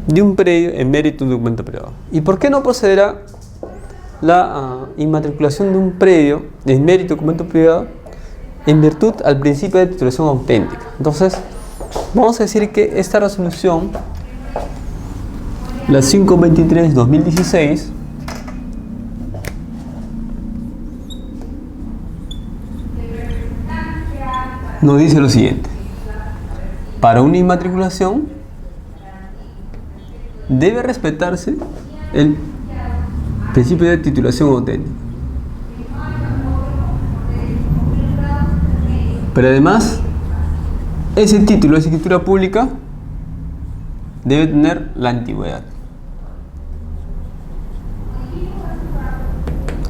de un predio en mérito a un documento privado. ¿Y por qué no procederá la inmatriculación de un predio en mérito a documento privado? En virtud al principio de titulación auténtica. Entonces, vamos a decir que esta resolución, la 523/2016, nos dice lo siguiente: para una inmatriculación debe respetarse el principio de titulación auténtica, pero además ese título de escritura pública debe tener la antigüedad.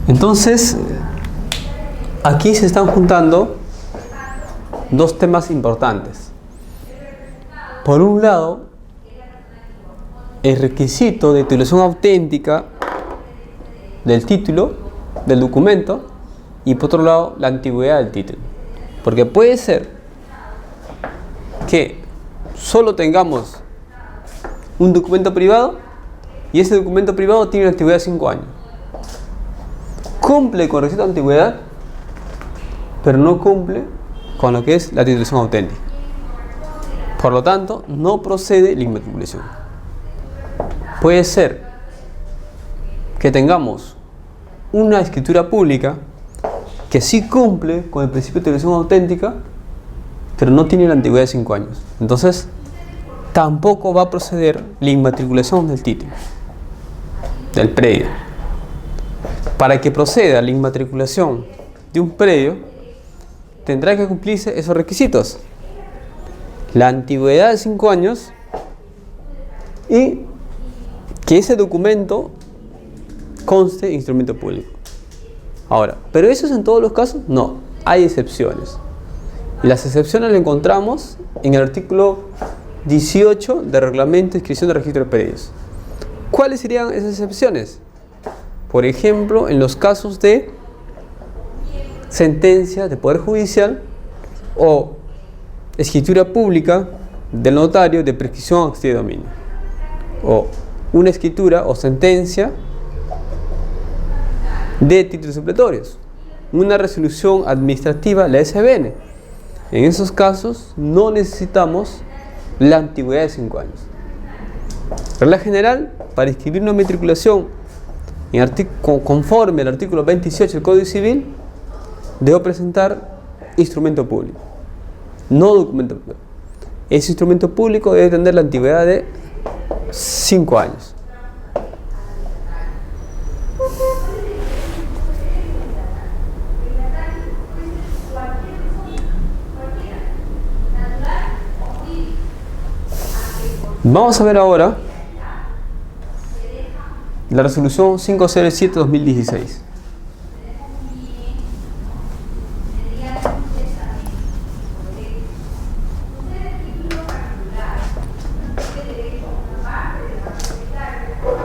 Entonces, aquí se están juntando dos temas importantes. Por un lado, el requisito de titulación auténtica del título, del documento, y por otro lado, la antigüedad del título. Porque puede ser que solo tengamos un documento privado y ese documento privado tiene una antigüedad de 5 años. Cumple con el requisito de antigüedad, pero no cumple con lo que es la titulación auténtica. Por lo tanto, no procede la inmatriculación. Puede ser que tengamos una escritura pública que sí cumple con el principio de titulación auténtica, pero no tiene la antigüedad de 5 años. Entonces, tampoco va a proceder la inmatriculación del título, del predio. Para que proceda la inmatriculación de un predio, tendrá que cumplirse esos requisitos: la antigüedad de 5 años y que ese documento conste instrumento público. Ahora, ¿pero eso es en todos los casos? No, hay excepciones. Y las excepciones las encontramos en el artículo 18 del Reglamento de Inscripción de Registro de Predios. ¿Cuáles serían esas excepciones? Por ejemplo, en los casos de sentencia de Poder Judicial o escritura pública del notario de prescripción de dominio, o una escritura o sentencia de títulos supletorios, una resolución administrativa, la SBN. En esos casos no necesitamos la antigüedad de 5 años. Regla general: para inscribir una matriculación conforme al artículo 28 del Código Civil, debo presentar instrumento público, no documento privado. Ese instrumento público debe tener la antigüedad de 5 años. Vamos a ver ahora la resolución 507/2016.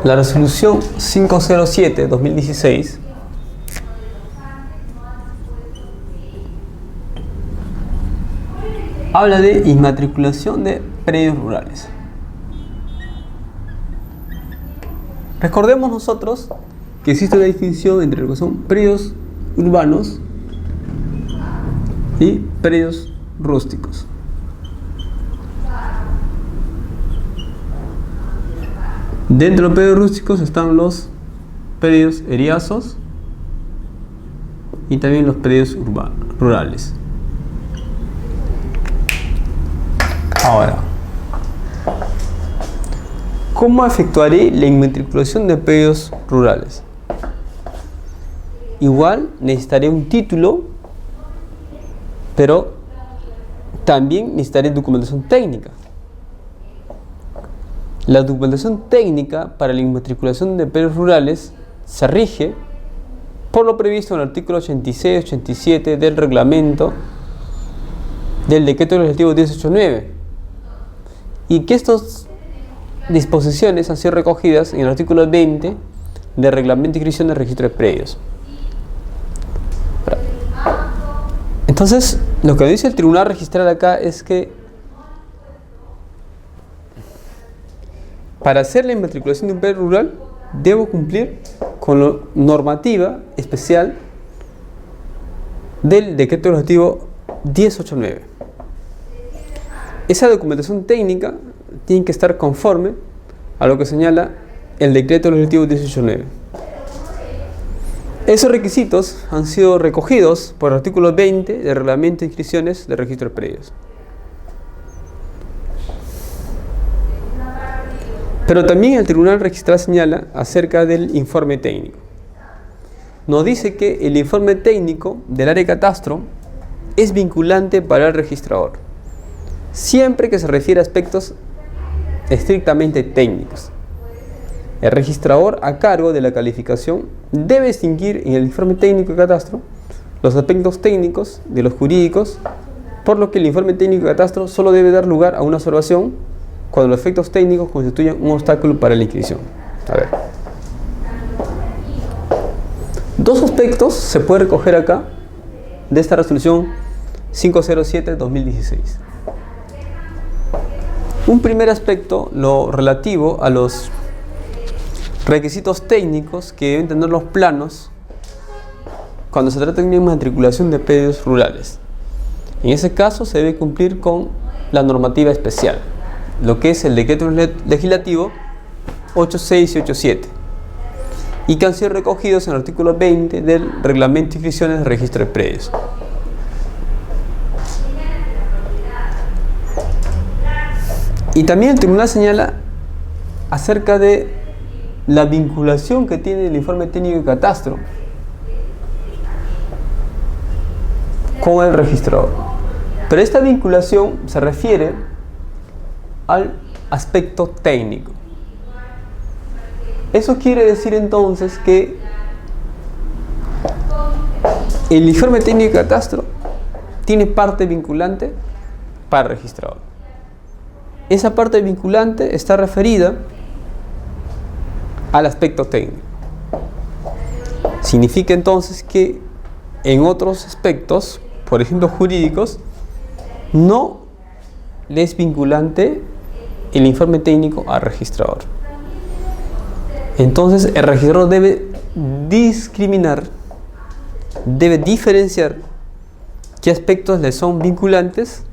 La resolución 507/2016 habla de inmatriculación de predios rurales. Recordemos nosotros que existe una distinción entre lo que son predios urbanos y predios rústicos. Dentro de los predios rústicos están los predios eriazos y también los predios rurales. Ahora, ¿cómo efectuaré la inmatriculación de predios rurales? Igual necesitaré un título, pero también necesitaré documentación técnica. La documentación técnica para la inmatriculación de predios rurales se rige por lo previsto en el artículo 86-87 del reglamento del decreto legislativo 1089, y que estas disposiciones han sido recogidas en el artículo 20 del reglamento de inscripción del registro de predios. Entonces, lo que dice el tribunal registral acá es que para hacer la inmatriculación de un predio rural debo cumplir con la normativa especial del decreto legislativo 1089. Esa documentación técnica tiene que estar conforme a lo que señala el decreto legislativo 1089. Esos requisitos han sido recogidos por el artículo 20 del reglamento de inscripciones del registro de predios. Pero también el tribunal registral señala acerca del informe técnico. Nos dice que el informe técnico del área de catastro es vinculante para el registrador, siempre que se refiere a aspectos estrictamente técnicos. El registrador a cargo de la calificación debe distinguir en el informe técnico de catastro los aspectos técnicos de los jurídicos, por lo que el informe técnico de catastro solo debe dar lugar a una observación cuando los efectos técnicos constituyen un obstáculo para la inscripción. A ver. Dos aspectos se puede recoger acá de esta resolución 507/2016. Un primer aspecto, lo relativo a los requisitos técnicos que deben tener los planos cuando se trata de una inmatriculación de predios rurales. En ese caso se debe cumplir con la normativa especial, lo que es el decreto legislativo 86 y 87, y que han sido recogidos en el artículo 20 del reglamento de inscripciones del registro de predios. Y también el tribunal señala acerca de la vinculación que tiene el informe técnico de catastro con el registrador. Pero esta vinculación se refiere al aspecto técnico. Eso quiere decir entonces que el informe técnico de catastro tiene parte vinculante para el registrador. Esa parte vinculante está referida al aspecto técnico. Significa entonces que en otros aspectos, por ejemplo jurídicos, no le es vinculante el informe técnico al registrador. Entonces el registrador debe discriminar, debe diferenciar qué aspectos le son vinculantes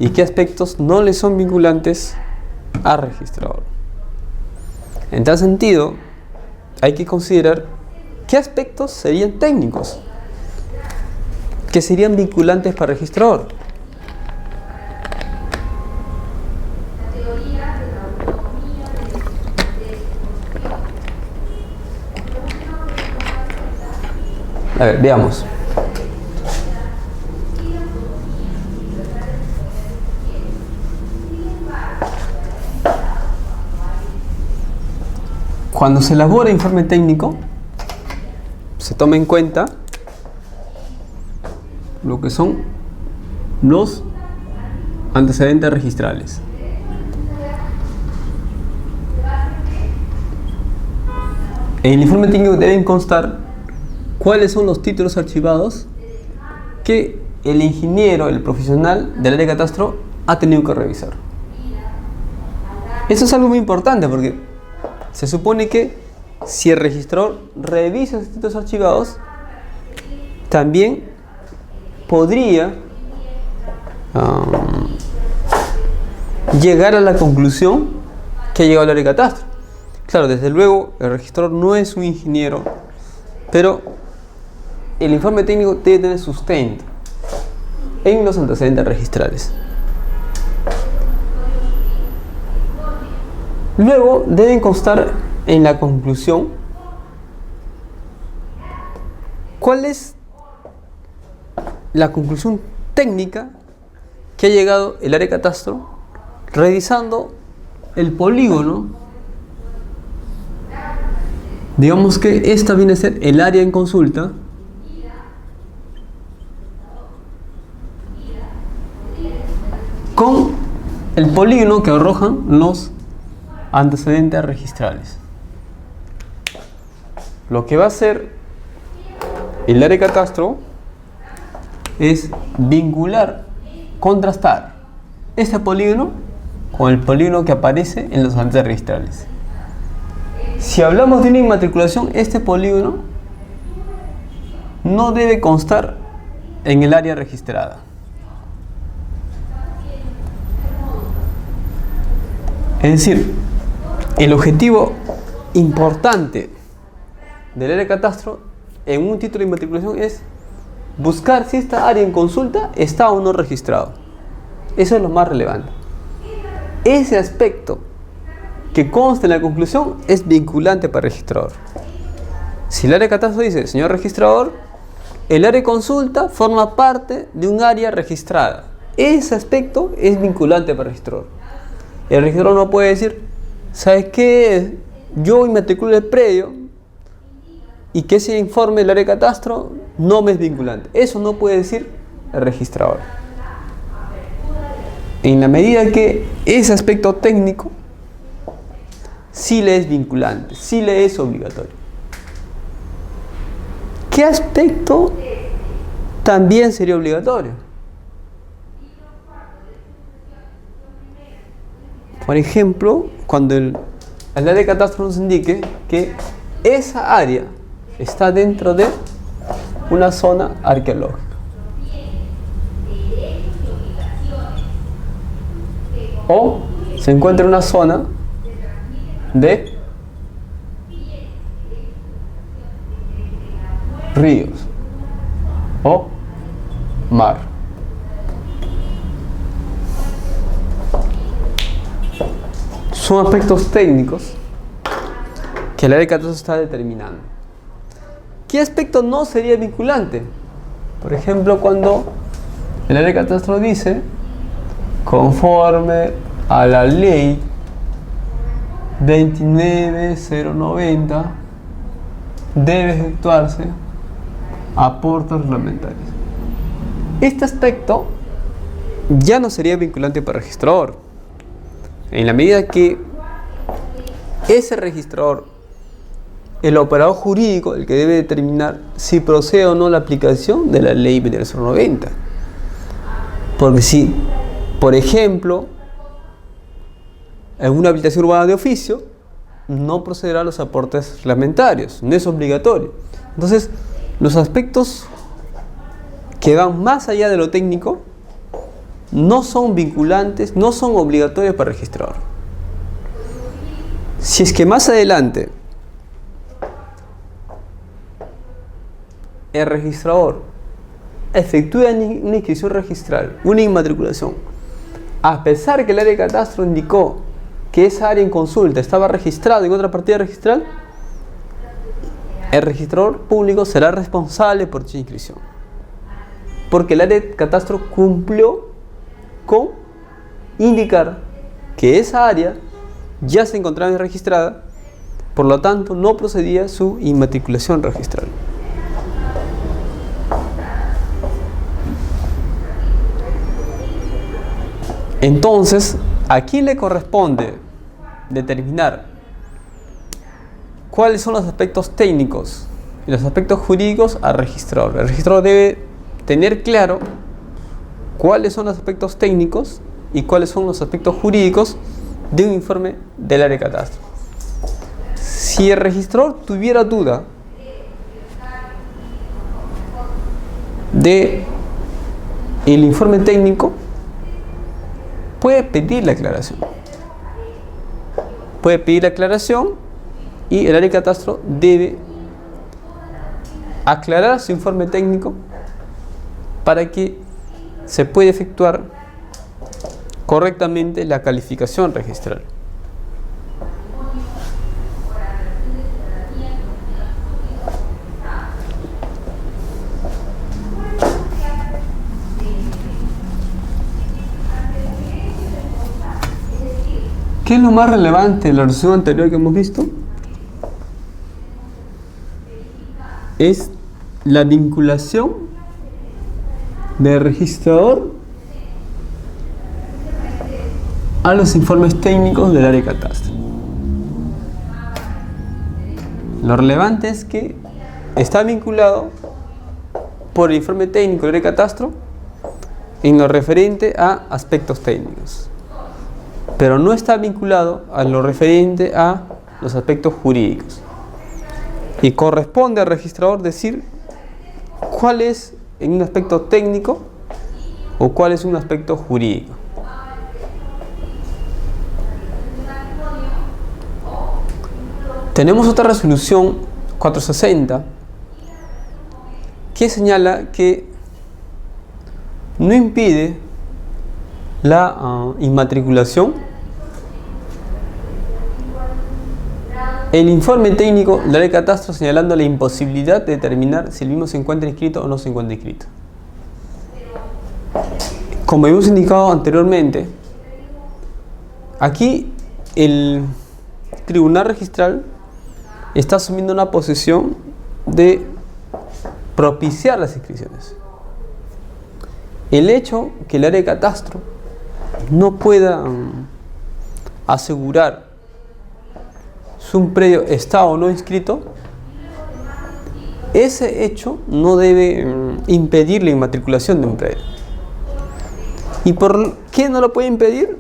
y qué aspectos no le son vinculantes al registrador. En tal sentido, hay que considerar qué aspectos serían técnicos, que serían vinculantes para el registrador. A ver, veamos. Cuando se elabora informe técnico, se toma en cuenta lo que son los antecedentes registrales. En el informe técnico deben constar cuáles son los títulos archivados que el ingeniero, el profesional del área de catastro ha tenido que revisar. Eso es algo muy importante porque se supone que si el registrador revisa esos títulos archivados, también podría llegar a la conclusión que ha llegado el área de catastro. Claro, desde luego el registrador no es un ingeniero, pero el informe técnico debe tener sustento en los antecedentes registrales. Luego deben constar en la conclusión cuál es la conclusión técnica que ha llegado el área de catastro revisando el polígono. Digamos que esta viene a ser el área en consulta, con el polígono que arrojan los antecedentes registrales. Lo que va a hacer el área de catastro es vincular, contrastar este polígono con el polígono que aparece en los antecedentes registrales. Si hablamos de una inmatriculación, este polígono no debe constar en el área registrada. Es decir, el objetivo importante del área de catastro en un título de inmatriculación es buscar si esta área en consulta está o no registrado. Eso es lo más relevante. Ese aspecto que consta en la conclusión es vinculante para el registrador. Si el área de catastro dice, señor registrador, el área de consulta forma parte de un área registrada, ese aspecto es vinculante para el registrador. El registrador no puede decir, ¿sabes qué? Yo inmatriculé el predio y que ese informe del área de catastro no me es vinculante. Eso no puede decir el registrador. En la medida que ese aspecto técnico sí le es vinculante, sí le es obligatorio. ¿Qué aspecto también sería obligatorio? Por ejemplo, cuando el área de catastro nos indique que esa área está dentro de una zona arqueológica. O se encuentra en una zona de ríos o mar. Son aspectos técnicos que el área de catastro está determinando. ¿Qué aspecto no sería vinculante? Por ejemplo, cuando el área de catastro dice, conforme a la ley 29090, debe efectuarse aportes reglamentarios. Este aspecto ya no sería vinculante para el registrador. En la medida que ese registrador, el operador jurídico, el que debe determinar si procede o no la aplicación de la ley 290. Porque si, por ejemplo, en una habilitación urbana de oficio, no procederá a los aportes reglamentarios, no es obligatorio. Entonces, los aspectos que van más allá de lo técnico no son vinculantes, no son obligatorios para el registrador. Si es que más adelante el registrador efectúa una inscripción registral, una inmatriculación, a pesar que el área de catastro indicó que esa área en consulta estaba registrada en otra partida registral, el registrador público será responsable por dicha inscripción, porque el área de catastro cumplió con indicar que esa área ya se encontraba registrada, por lo tanto no procedía su inmatriculación registral. Entonces, ¿a quién le corresponde determinar cuáles son los aspectos técnicos y los aspectos jurídicos? Al registrador. El registrador debe tener claro cuáles son los aspectos técnicos y cuáles son los aspectos jurídicos de un informe del área de catastro. Si el registrador tuviera duda de el informe técnico, puede pedir la aclaración. Puede pedir la aclaración y el área de catastro debe aclarar su informe técnico para que se pueda efectuar correctamente la calificación registral. ¿Qué es lo más relevante en la resolución anterior que hemos visto? Es la vinculación del registrador a los informes técnicos del área de catastro. Lo relevante es que está vinculado por el informe técnico del área de catastro en lo referente a aspectos técnicos, pero no está vinculado a lo referente a los aspectos jurídicos. Y corresponde al registrador decir cuál es en un aspecto técnico o cuál es un aspecto jurídico. Tenemos otra resolución 460 que señala que no impide la inmatriculación el informe técnico del área de catastro, señalando la imposibilidad de determinar si el mismo se encuentra inscrito o no se encuentra inscrito. Como hemos indicado anteriormente, aquí el tribunal registral está asumiendo una posición de propiciar las inscripciones. El hecho que el área de catastro no pueda asegurar si un predio está o no inscrito, ese hecho no debe impedir la inmatriculación de un predio. ¿Y por qué no lo puede impedir?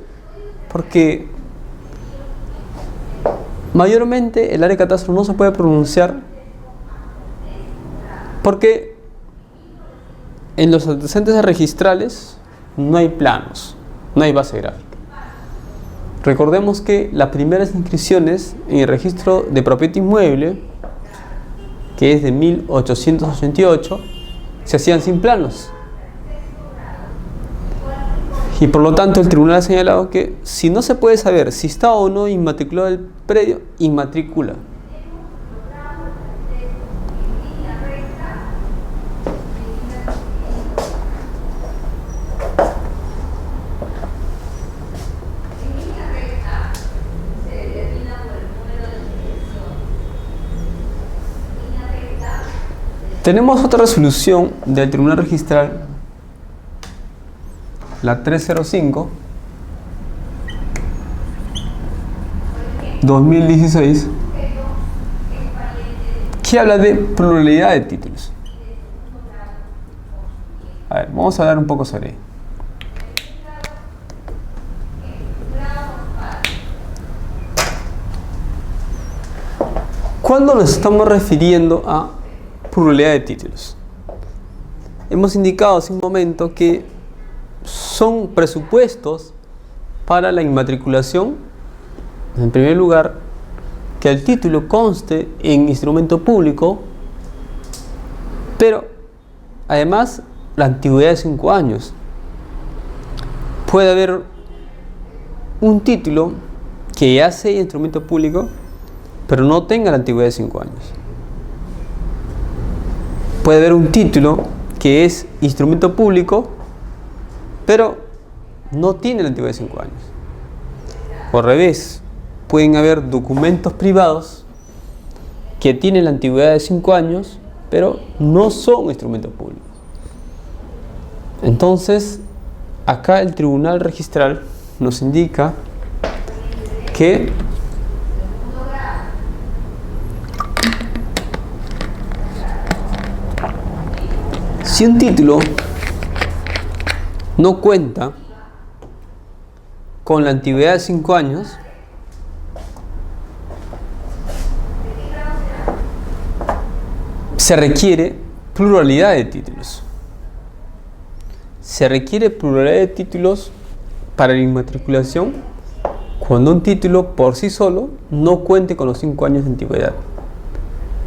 Porque mayormente el área de catastro no se puede pronunciar porque en los antecedentes registrales no hay planos, no hay base gráfica. Recordemos que las primeras inscripciones en el registro de propiedad inmueble, que es de 1888, se hacían sin planos. Y por lo tanto el tribunal ha señalado que si no se puede saber si está o no inmatriculado el predio, inmatricula. Tenemos otra resolución del Tribunal Registral, la 305/2016, que habla de pluralidad de títulos. A ver, vamos a hablar un poco sobre ello. ¿Cuándo nos estamos refiriendo a pluralidad de títulos? Hemos indicado hace un momento que son presupuestos para la inmatriculación, en primer lugar, que el título conste en instrumento público, Pero además, la antigüedad de 5 años. Puede haber un título que ya sea instrumento público, pero no tenga la antigüedad de 5 años. Puede haber un título que es instrumento público, pero no tiene la antigüedad de 5 años. O al revés, pueden haber documentos privados que tienen la antigüedad de 5 años, pero no son instrumentos públicos. Entonces, acá el tribunal registral nos indica que si un título no cuenta con la antigüedad de 5 años, se requiere pluralidad de títulos. Se requiere pluralidad de títulos para la inmatriculación cuando un título por sí solo no cuente con los 5 años de antigüedad,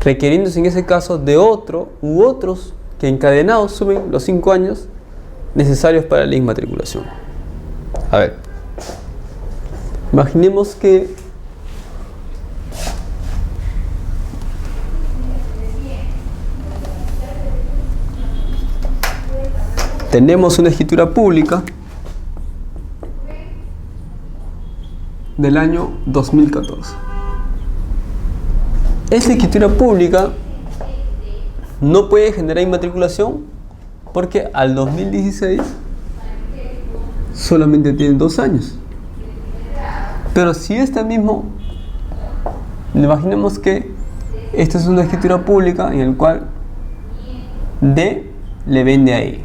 requiriéndose en ese caso de otro u otros que encadenados sumen los 5 años necesarios para la inmatriculación. A ver, imaginemos que tenemos una escritura pública del año 2014. Esta escritura pública no puede generar inmatriculación porque al 2016 solamente tiene 2 años. Pero si este mismo, imaginemos que esta es una escritura pública en el cual D le vende a E.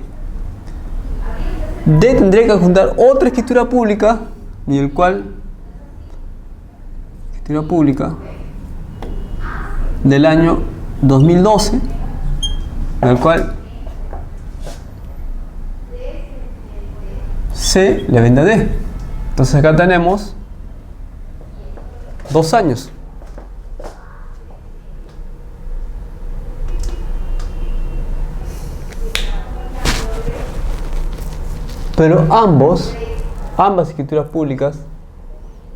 D tendría que adjuntar otra escritura pública en el cual escritura pública del año 2012 en el cual C le vende a D. Entonces acá tenemos 2 años. Pero ambas escrituras públicas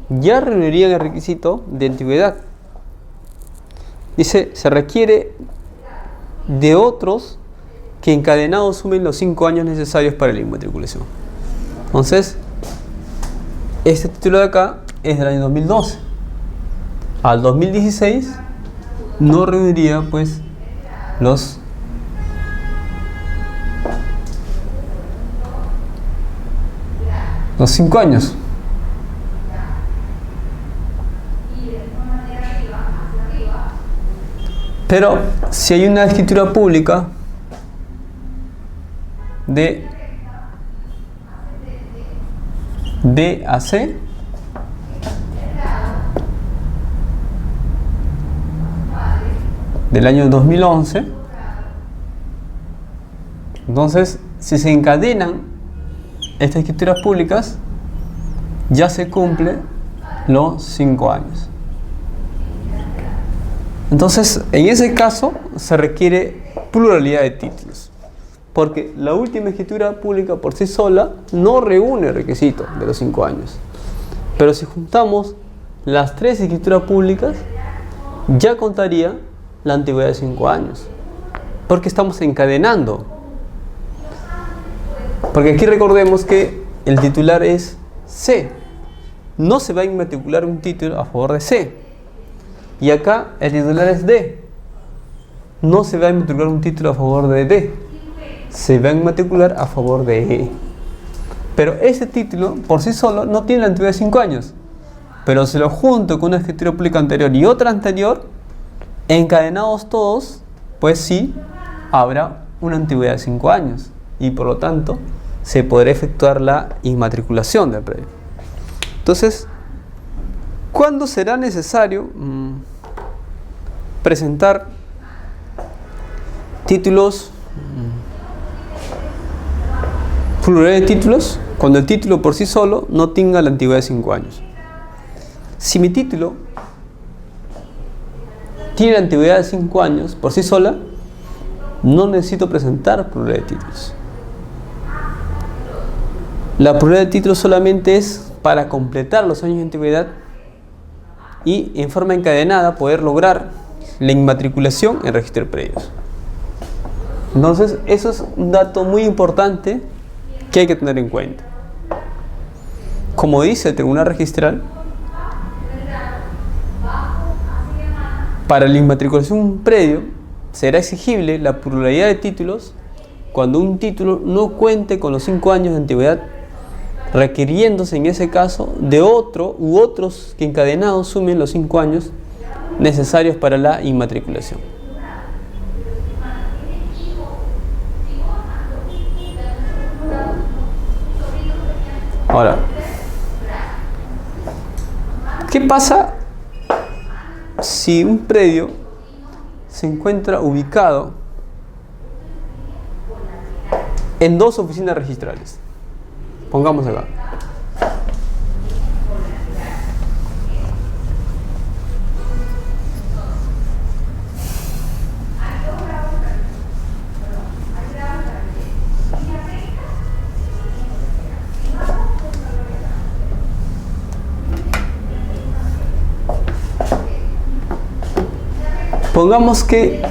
ya reunirían el requisito de antigüedad. Dice, se requiere de otros que encadenados sumen los 5 años necesarios para la inmatriculación. Entonces, este título de acá es del año 2012. Al 2016 no reuniría pues los los 5 años. Pero si hay una escritura pública de B a C, del año 2011, entonces si se encadenan estas escrituras públicas, ya se cumple los 5 años. Entonces, en ese caso, se requiere pluralidad de títulos, porque la última escritura pública por sí sola no reúne el requisito de los 5 años. Pero si juntamos las 3 escrituras públicas, ya contaría la antigüedad de 5 años, porque estamos encadenando. Porque aquí recordemos que el titular es C. No se va a inmatricular un título a favor de C. Y acá el titular es D. No se va a inmatricular un título a favor de D. Se va a inmatricular a favor de E. Pero ese título por sí solo no tiene la antigüedad de 5 años. Pero si lo junto con una escritura pública anterior y otra anterior, encadenados todos, pues sí, habrá una antigüedad de 5 años. Y por lo tanto, se podrá efectuar la inmatriculación del predio. Entonces, ¿cuándo será necesario presentar títulos, pluralidad de títulos? Cuando el título por sí solo no tenga la antigüedad de 5 años. Si mi título tiene la antigüedad de 5 años por sí sola, no necesito presentar probabilidad de títulos. La probabilidad de títulos solamente es para completar los años de antigüedad y en forma encadenada poder lograr la inmatriculación en registro de predios. Entonces, eso es un dato muy importante que hay que tener en cuenta. Como dice el Tribunal Registral, para la inmatriculación de un predio será exigible la pluralidad de títulos cuando un título no cuente con los 5 años de antigüedad, requiriéndose en ese caso de otro u otros que encadenados sumen los 5 años necesarios para la inmatriculación. Ahora, ¿qué pasa si un predio se encuentra ubicado en 2 oficinas registrales? Pongamos acá. Pongamos que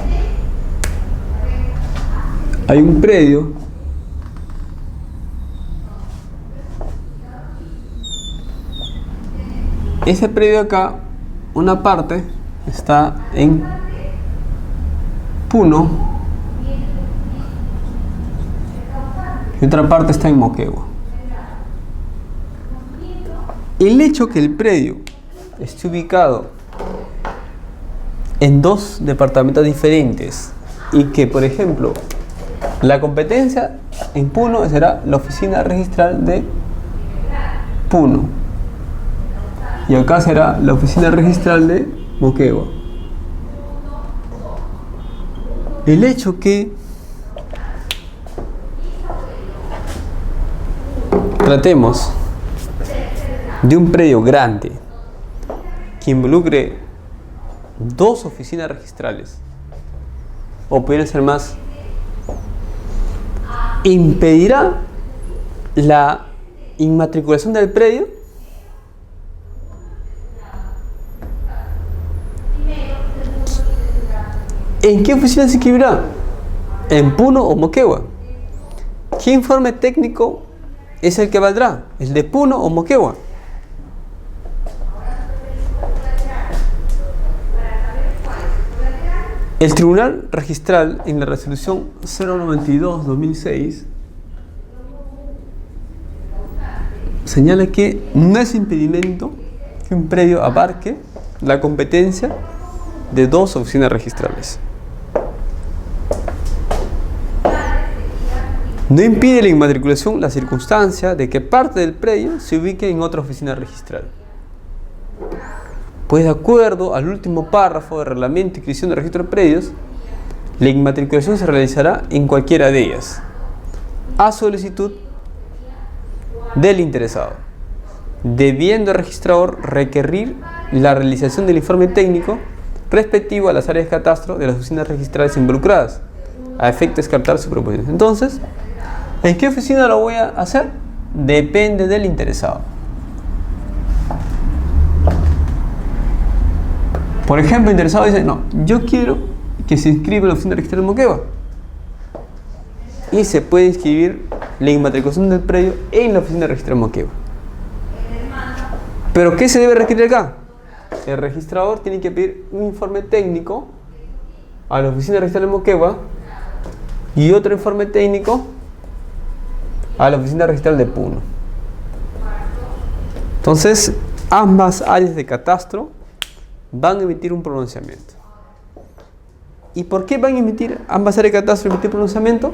hay un predio ese predio acá, una parte está en Puno y otra parte está en Moquegua. El hecho que el predio esté ubicado en 2 departamentos diferentes y que, por ejemplo, la competencia en Puno será la oficina registral de Puno y acá será la oficina registral de Moquegua. El hecho que tratemos de un predio grande que involucre 2 oficinas registrales, o pueden ser más, impedirá la inmatriculación del predio ¿en qué oficina se inscribirá? ¿En Puno o Moquegua? ¿Qué informe técnico es el que valdrá? ¿El de Puno o Moquegua? El Tribunal Registral, en la resolución 092/2006, señala que no es impedimento que un predio abarque la competencia de 2 oficinas registrales. No impide la inmatriculación la circunstancia de que parte del predio se ubique en otra oficina registral. Pues de acuerdo al último párrafo del reglamento de inscripción de registro de predios, la inmatriculación se realizará en cualquiera de ellas, a solicitud del interesado, debiendo el registrador requerir la realización del informe técnico respectivo a las áreas de catastro de las oficinas registrales involucradas, a efecto de descartar su proposición. Entonces, ¿en qué oficina lo voy a hacer? Depende del interesado. Por ejemplo, el interesado dice, no, yo quiero que se inscriba en la oficina registral de Moquegua. Y se puede inscribir la inmatriculación del predio en la oficina registral de Moquegua. ¿Pero qué se debe requerir acá? El registrador tiene que pedir un informe técnico a la oficina registral de Moquegua y otro informe técnico a la oficina registral de Puno. Entonces, ambas áreas de catastro van a emitir un pronunciamiento. ¿Y por qué van a emitir ambas áreas de catastro emitir pronunciamiento?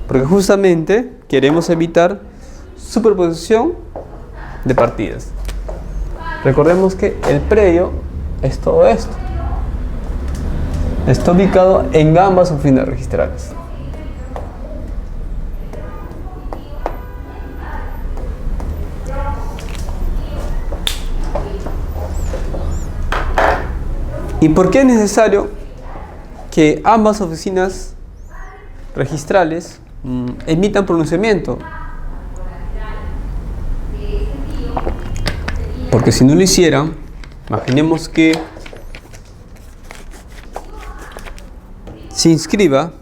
Porque justamente queremos evitar superposición de partidas. Recordemos que el predio es todo esto. Está ubicado en ambas oficinas registrales. ¿Y por qué es necesario que ambas oficinas registrales emitan pronunciamiento. Porque si no lo hicieran, imaginemos que se inscriba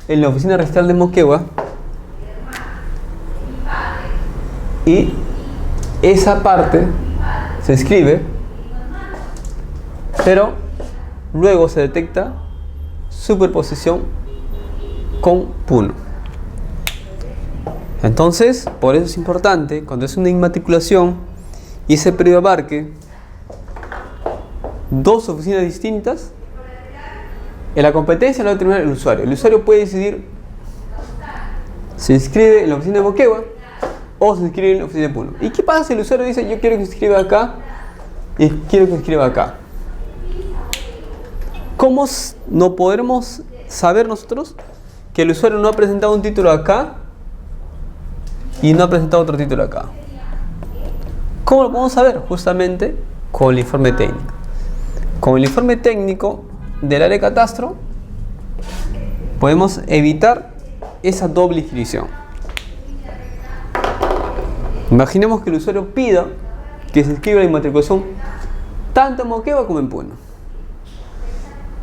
en la oficina registral de Moquegua y esa parte se escribe, pero luego se detecta superposición con Puno. Entonces, por eso es importante, cuando es una inmatriculación y ese periodo abarque dos oficinas distintas, en la competencia lo va a determinar el usuario. El usuario puede decidir si se inscribe en la oficina de Moquegua o se inscribe en la oficina de Puno. ¿Y qué pasa si el usuario dice yo quiero que se inscriba acá y quiero que se inscriba acá? ¿Cómo no podremos saber nosotros que el usuario no ha presentado un título acá y no ha presentado otro título acá? ¿Cómo lo podemos saber? Justamente con el informe técnico. Con el informe técnico del área de catastro podemos evitar esa doble inscripción. Imaginemos que el usuario pida que se inscriba la inmatriculación tanto en Moquegua como en Puno.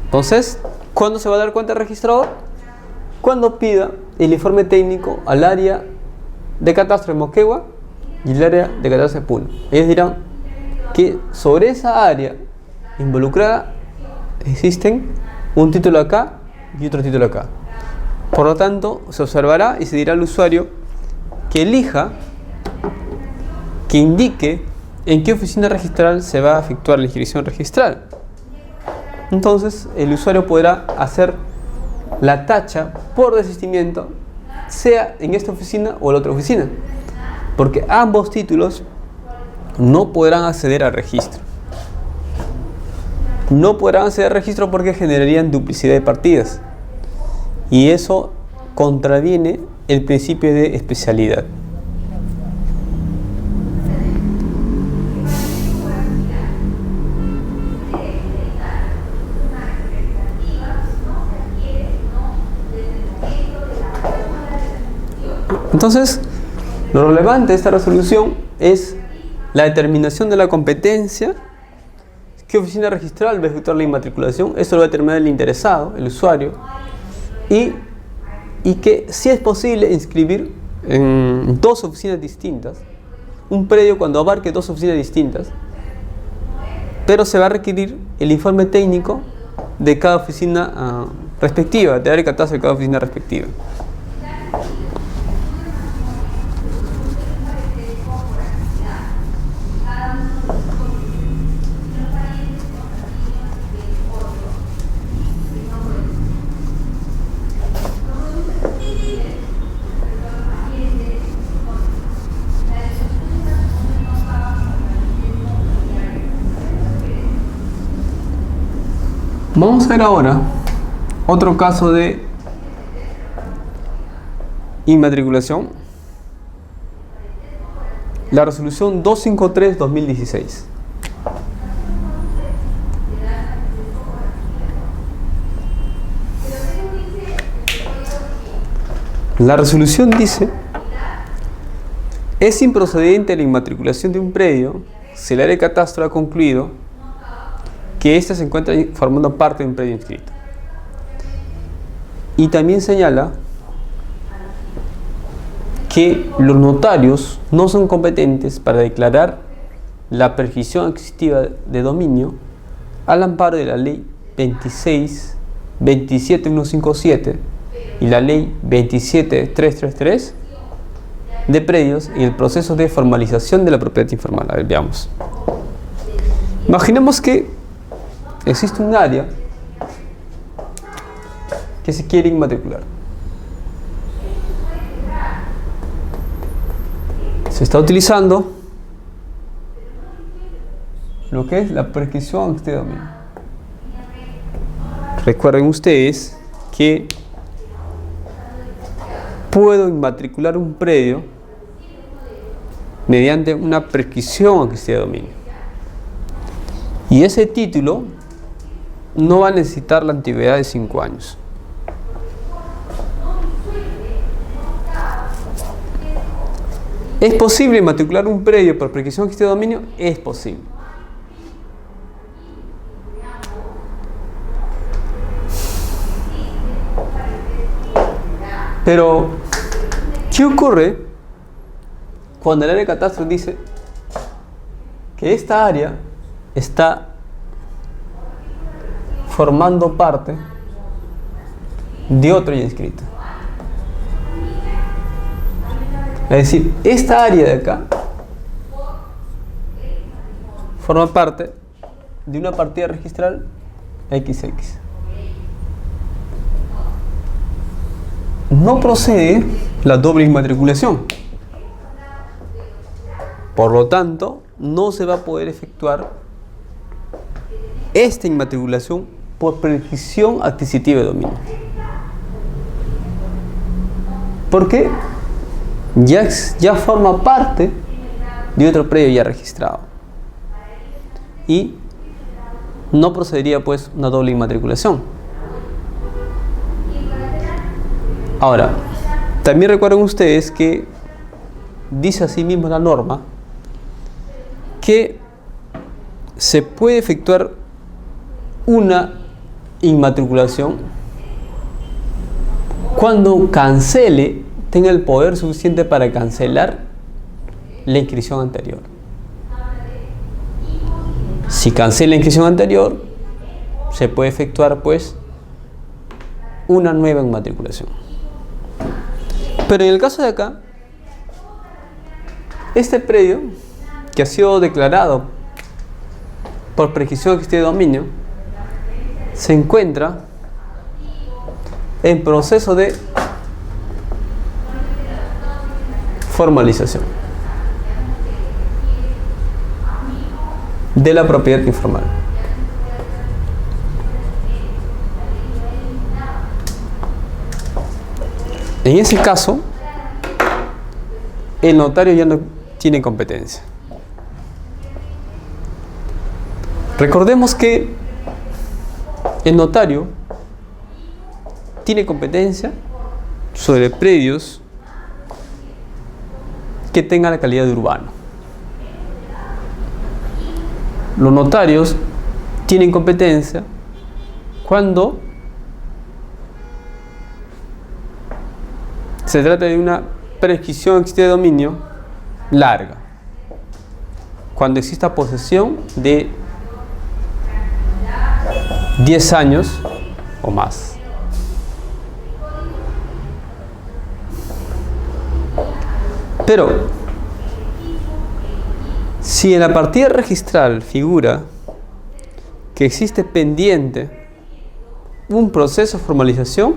Entonces, ¿cuándo se va a dar cuenta el registrador? Cuando pida el informe técnico al área de catastro de Moquegua y el área de catastro de Puno. Ellos dirán que sobre esa área involucrada existen un título acá y otro título acá. Por lo tanto, se observará y se dirá al usuario que elija, que indique en qué oficina registral se va a efectuar la inscripción registral. Entonces, el usuario podrá hacer la tacha por desistimiento, sea en esta oficina o en la otra oficina, porque ambos títulos no podrán acceder al registro. No podrán acceder al registro porque generarían duplicidad de partidas y eso contraviene el principio de especialidad. Entonces, lo relevante de esta resolución es la determinación de la competencia, qué oficina registral va a efectuar la inmatriculación. Esto lo va a determinar el interesado, el usuario, y que si es posible inscribir en dos oficinas distintas, un predio cuando abarque dos oficinas distintas, pero se va a requerir el informe técnico de cada oficina respectiva, de área de catastro de cada oficina respectiva. Vamos a ver ahora otro caso de inmatriculación, la resolución 253/2016. La resolución dice: es improcedente la inmatriculación de un predio si el área de catastro ha concluido que éste se encuentra formando parte de un predio inscrito. Y también señala que los notarios no son competentes para declarar la prescripción adquisitiva de dominio al amparo de la ley 2727157 y la ley 27333 de predios y el proceso de formalización de la propiedad informal. A ver, veamos. Imaginemos que existe un área que se quiere inmatricular. Se está utilizando lo que es la prescripción de este dominio. Recuerden ustedes que puedo inmatricular un predio mediante una prescripción de dominio. Y ese título no va a necesitar la antigüedad de 5 años. ¿Es posible matricular un predio por prescripción de dominio? Es posible. Pero, ¿qué ocurre cuando el área de catastro dice que esta área está formando parte de otro ya inscrito? Es decir, esta área de acá forma parte de una partida registral XX. No procede la doble inmatriculación. Por lo tanto, no se va a poder efectuar esta inmatriculación por prescripción adquisitiva de dominio. ¿Por qué? Ya forma parte de otro predio ya registrado. Y no procedería pues una doble inmatriculación. Ahora, también recuerden ustedes que dice así mismo la norma que se puede efectuar una inmatriculación cuando tenga el poder suficiente para cancelar la inscripción anterior. Si cancela la inscripción anterior, se puede efectuar pues una nueva inmatriculación. Pero en el caso de acá, este predio que ha sido declarado por prescripción de dominio se encuentra en proceso de formalización de la propiedad informal. En ese caso, el notario ya no tiene competencia. Recordemos que el notario tiene competencia sobre predios que tengan la calidad de urbano. Los notarios tienen competencia cuando se trata de una prescripción de dominio larga, cuando exista posesión de 10 años o más. Pero si en la partida registral figura que existe pendiente un proceso de formalización,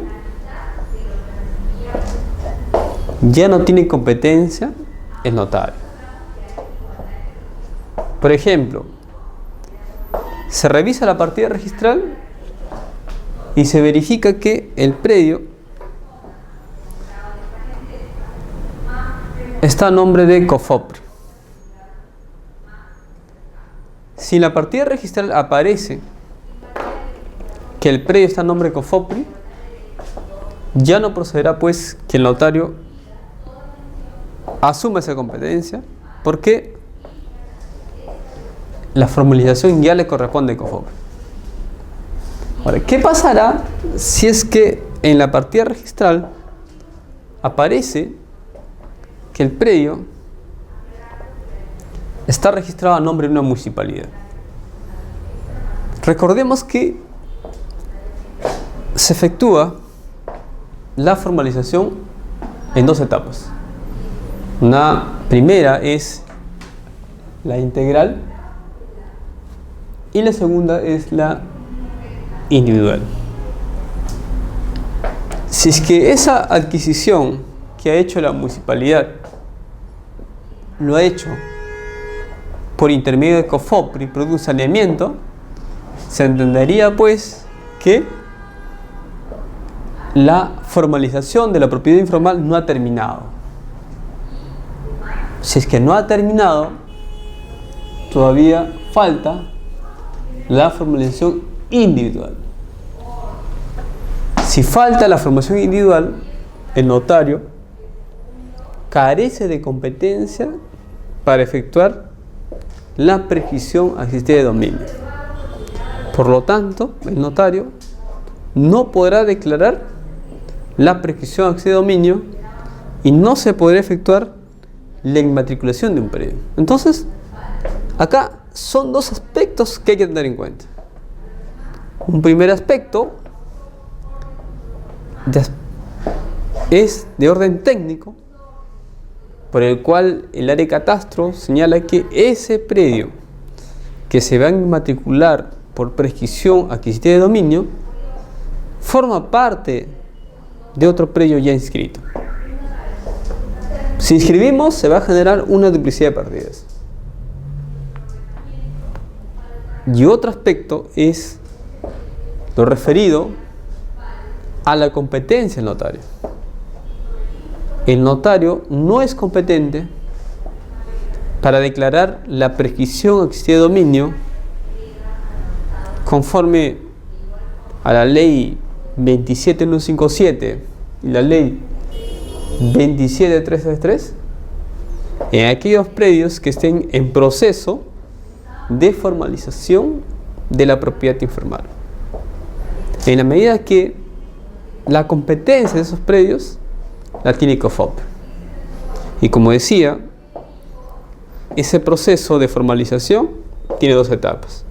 ya no tiene competencia el notario. Por ejemplo, se revisa la partida registral y se verifica que el predio está a nombre de COFOPRI. Si en la partida registral aparece que el predio está a nombre de COFOPRI, ya no procederá pues que el notario asuma esa competencia, porque la formalización ya le corresponde a COFOPRI. Ahora, ¿qué pasará si es que en la partida registral aparece que el predio está registrado a nombre de una municipalidad? Recordemos que se efectúa la formalización en dos etapas. Una primera es la integral y la segunda es la individual. Si es que esa adquisición que ha hecho la municipalidad lo ha hecho por intermedio de COFOPRI, produce un saneamiento, se entendería pues que la formalización de la propiedad informal no ha terminado. Si es que no ha terminado, todavía falta la formalización individual. Si falta la formalización individual, el notario carece de competencia para efectuar la prescripción accidente de dominio. Por lo tanto, el notario no podrá declarar la prescripción accidente de dominio y no se podrá efectuar la inmatriculación de un predio. Entonces, acá son dos aspectos que hay que tener en cuenta. Un primer aspecto es de orden técnico, por el cual el área de catastro señala que ese predio que se va a inmatricular por prescripción adquisitiva de dominio forma parte de otro predio ya inscrito. Si inscribimos, se va a generar una duplicidad de partidas. Y otro aspecto es lo referido a la competencia del notario. El notario no es competente para declarar la prescripción adquisitiva de dominio conforme a la ley 27157 y la ley 27333 en aquellos predios que estén en proceso de formalización de la propiedad informal. En la medida que la competencia de esos predios la tiene COFOPRI. Y como decía, ese proceso de formalización tiene dos etapas.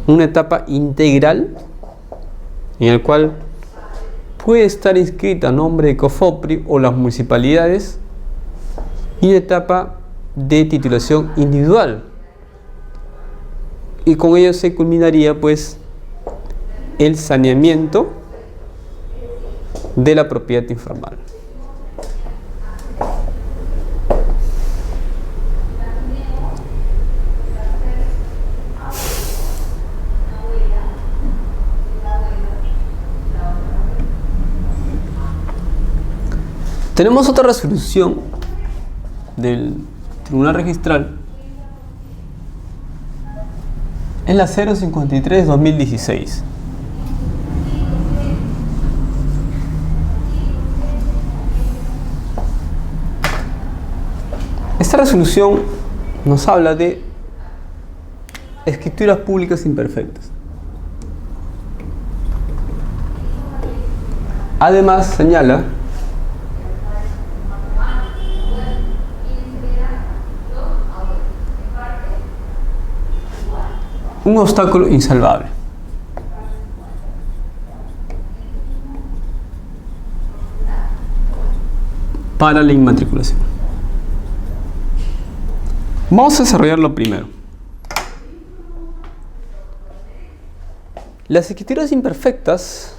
Una etapa integral, en la cual puede estar inscrita a nombre de COFOPRI o las municipalidades, y una etapa de titulación individual. Y con ello se culminaría pues el saneamiento de la propiedad informal. Tenemos otra resolución del Tribunal Registral, es la 053/2016. Esta resolución nos habla de escrituras públicas imperfectas. Además, señala un obstáculo insalvable. Para la inmatriculación. Vamos a desarrollarlo primero. Las escrituras imperfectas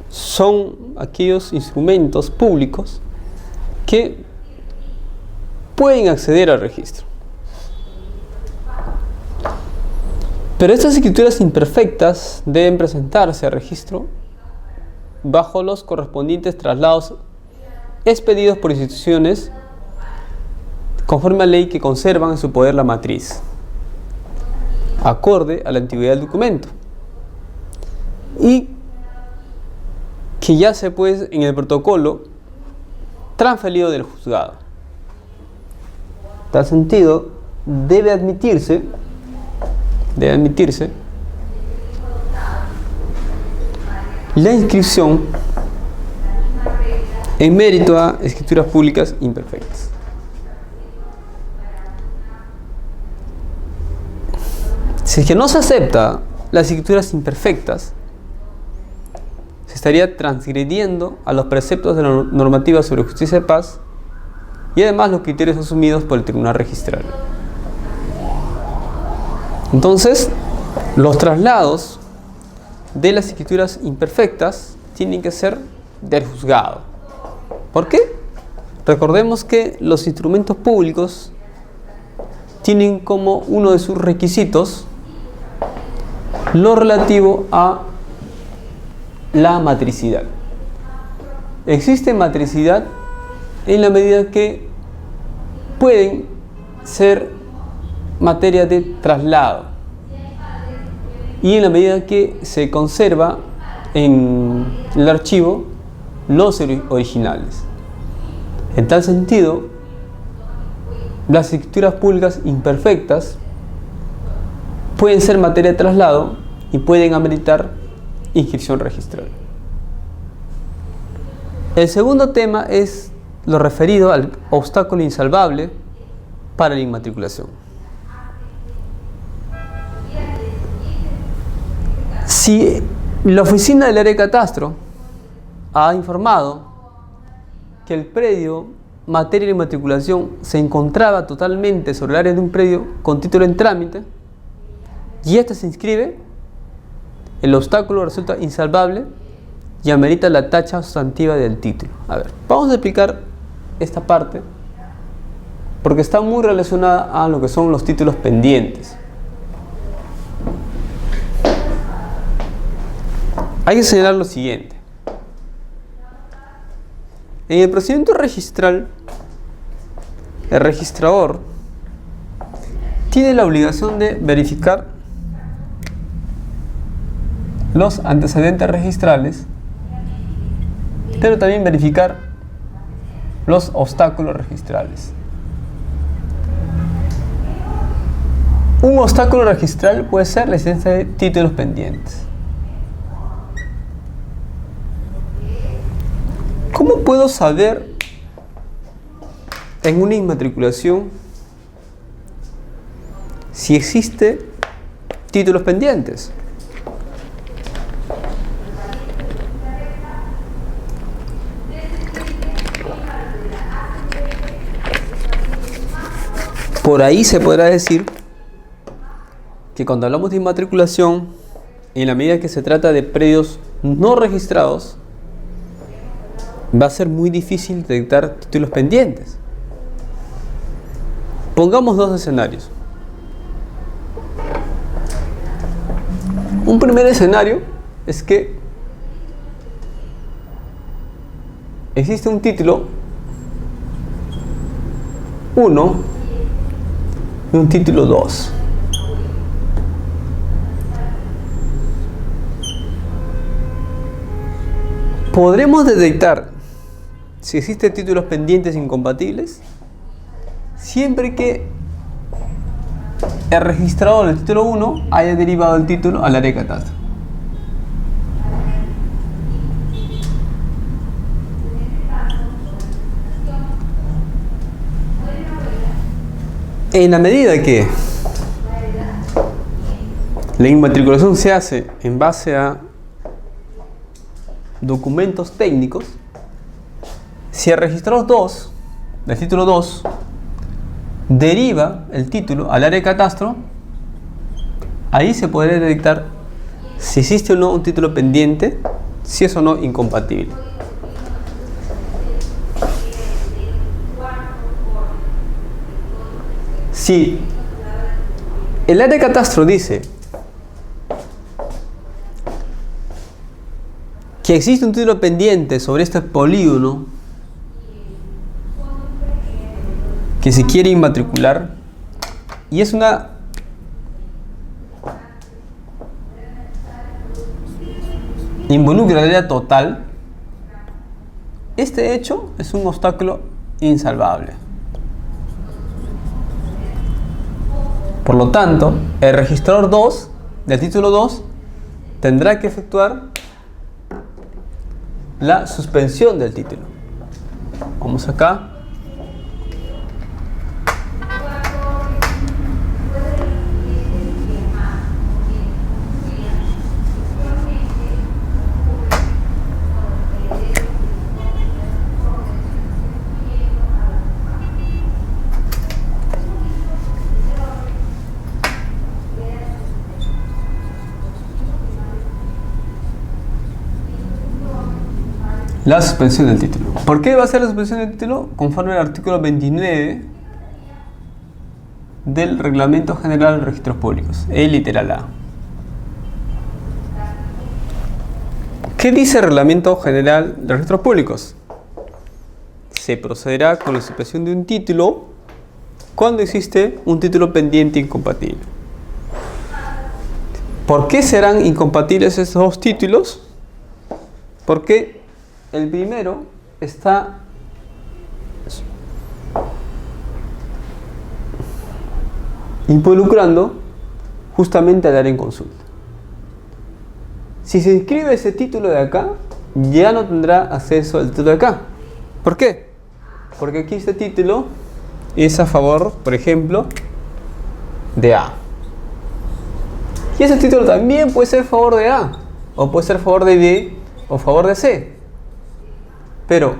son aquellos instrumentos públicos que pueden acceder al registro. Pero estas escrituras imperfectas deben presentarse al registro bajo los correspondientes traslados expedidos por instituciones conforme a ley que conservan en su poder la matriz, acorde a la antigüedad del documento, y que yace pues en el protocolo transferido del juzgado. En tal sentido, debe admitirse la inscripción en mérito a escrituras públicas imperfectas. Si es que no se acepta las escrituras imperfectas, se estaría transgrediendo a los preceptos de la normativa sobre justicia de paz y además los criterios asumidos por el Tribunal Registral. Entonces, los traslados de las escrituras imperfectas tienen que ser del juzgado. ¿Por qué? Recordemos que los instrumentos públicos tienen como uno de sus requisitos lo relativo a la matricidad. Existe matricidad en la medida que pueden ser materia de traslado y en la medida que se conserva en el archivo los originales. En tal sentido, las escrituras públicas imperfectas pueden ser materia de traslado y pueden ameritar inscripción registral. El segundo tema es lo referido al obstáculo insalvable para la inmatriculación. Si la oficina del área de catastro ha informado que el predio materia de inmatriculación se encontraba totalmente sobre el área de un predio con título en trámite y éste se inscribe, el obstáculo resulta insalvable y amerita la tacha sustantiva del título. A ver, vamos a explicar esta parte porque está muy relacionada a lo que son los títulos pendientes. Hay que señalar lo siguiente. En el procedimiento registral, el registrador tiene la obligación de verificar los antecedentes registrales, pero también verificar los obstáculos registrales. Un obstáculo registral puede ser la existencia de títulos pendientes. ¿Cómo puedo saber en una inmatriculación si existe títulos pendientes? Por ahí se podrá decir que cuando hablamos de inmatriculación, en la medida que se trata de predios no registrados, va a ser muy difícil detectar títulos pendientes. Pongamos dos escenarios. Un primer escenario es que existe un título 1 y un título 2. ¿Podremos detectar si existen títulos pendientes incompatibles? Siempre que el registrador del título 1 haya derivado el título al área de catastro. En la medida que la inmatriculación se hace en base a documentos técnicos, si el registrador 2 del título 2 deriva el título al área de catastro, ahí se podría detectar si existe o no un título pendiente, si es o no incompatible. Si el área de catastro dice que existe un título pendiente sobre este polígono que se quiere inmatricular y es una involucra la área total, este hecho es un obstáculo insalvable. Por lo tanto, el registrador 2 del título 2 tendrá que efectuar la suspensión del título. Vamos acá. La suspensión del título. ¿Por qué va a ser la suspensión del título? Conforme al artículo 29 del Reglamento General de Registros Públicos, el literal A. ¿Qué dice el Reglamento General de Registros Públicos? Se procederá con la suspensión de un título cuando existe un título pendiente incompatible. ¿Por qué serán incompatibles estos dos títulos? Porque el primero está involucrando justamente al área en consulta. Si se inscribe ese título de acá, ya no tendrá acceso al título de acá. ¿Por qué? Porque aquí este título es a favor, por ejemplo, de A. Y ese título también puede ser a favor de A, o puede ser a favor de B, o a favor de C. Pero,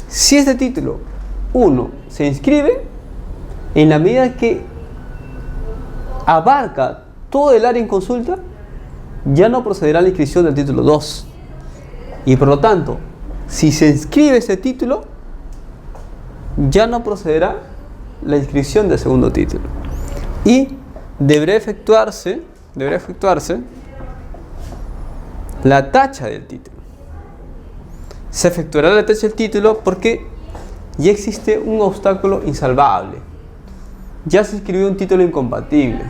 si este título 1 se inscribe, en la medida que abarca todo el área en consulta, ya no procederá a la inscripción del título 2. Y por lo tanto, si se inscribe este título, ya no procederá la inscripción del segundo título. Y deberá efectuarse la tacha del título. Se efectuará la tacha del título porque ya existe un obstáculo insalvable. Ya se inscribió un título incompatible.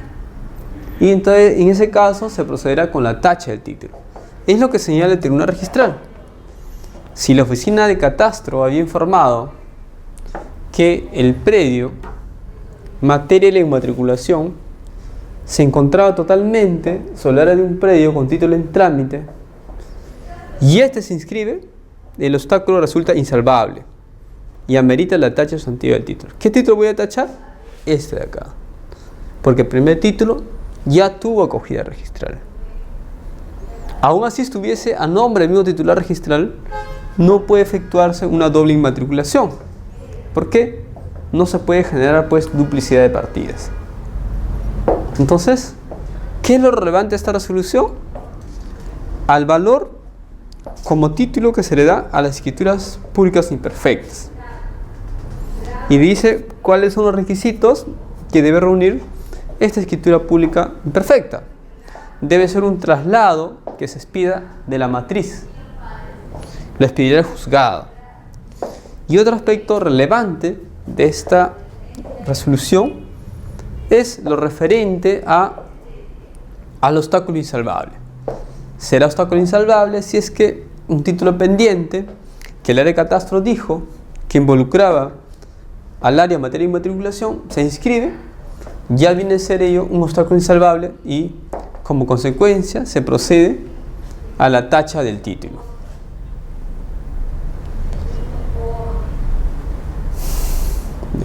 Y entonces, en ese caso, se procederá con la tacha del título. Es lo que señala el tribunal registral. Si la oficina de catastro había informado que el predio, materia de la inmatriculación, se encontraba totalmente sobre el área de un predio con título en trámite, y este se inscribe, el obstáculo resulta insalvable y amerita la tacha sustantiva del título. ¿Qué título voy a tachar? Este de acá, porque el primer título ya tuvo acogida registral. Aún así estuviese a nombre del mismo titular registral, no puede efectuarse una doble inmatriculación. ¿Por qué? No se puede generar pues duplicidad de partidas. Entonces, ¿qué es lo relevante de esta resolución? Al valor como título que se le da a las escrituras públicas imperfectas. Y dice cuáles son los requisitos que debe reunir esta escritura pública imperfecta. Debe ser un traslado que se expida de la matriz. Lo expedirá el juzgado. Y otro aspecto relevante de esta resolución es lo referente al obstáculo insalvable. Será obstáculo insalvable si es que un título pendiente que el área de catastro dijo que involucraba al área en materia de inmatriculación se inscribe, ya viene a ser ello un obstáculo insalvable y como consecuencia se procede a la tacha del título.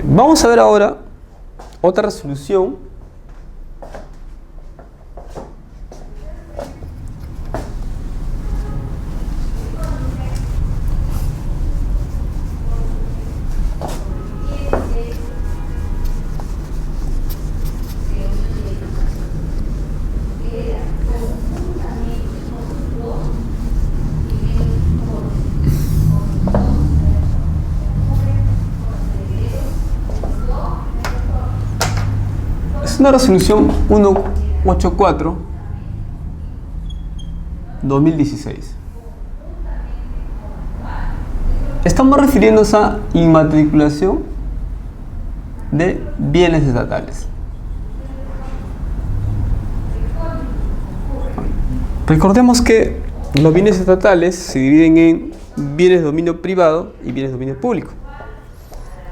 Vamos a ver ahora otra resolución una resolución 184/2016. Estamos refiriéndonos a inmatriculación de bienes estatales. Recordemos que los bienes estatales se dividen en bienes de dominio privado y bienes de dominio público.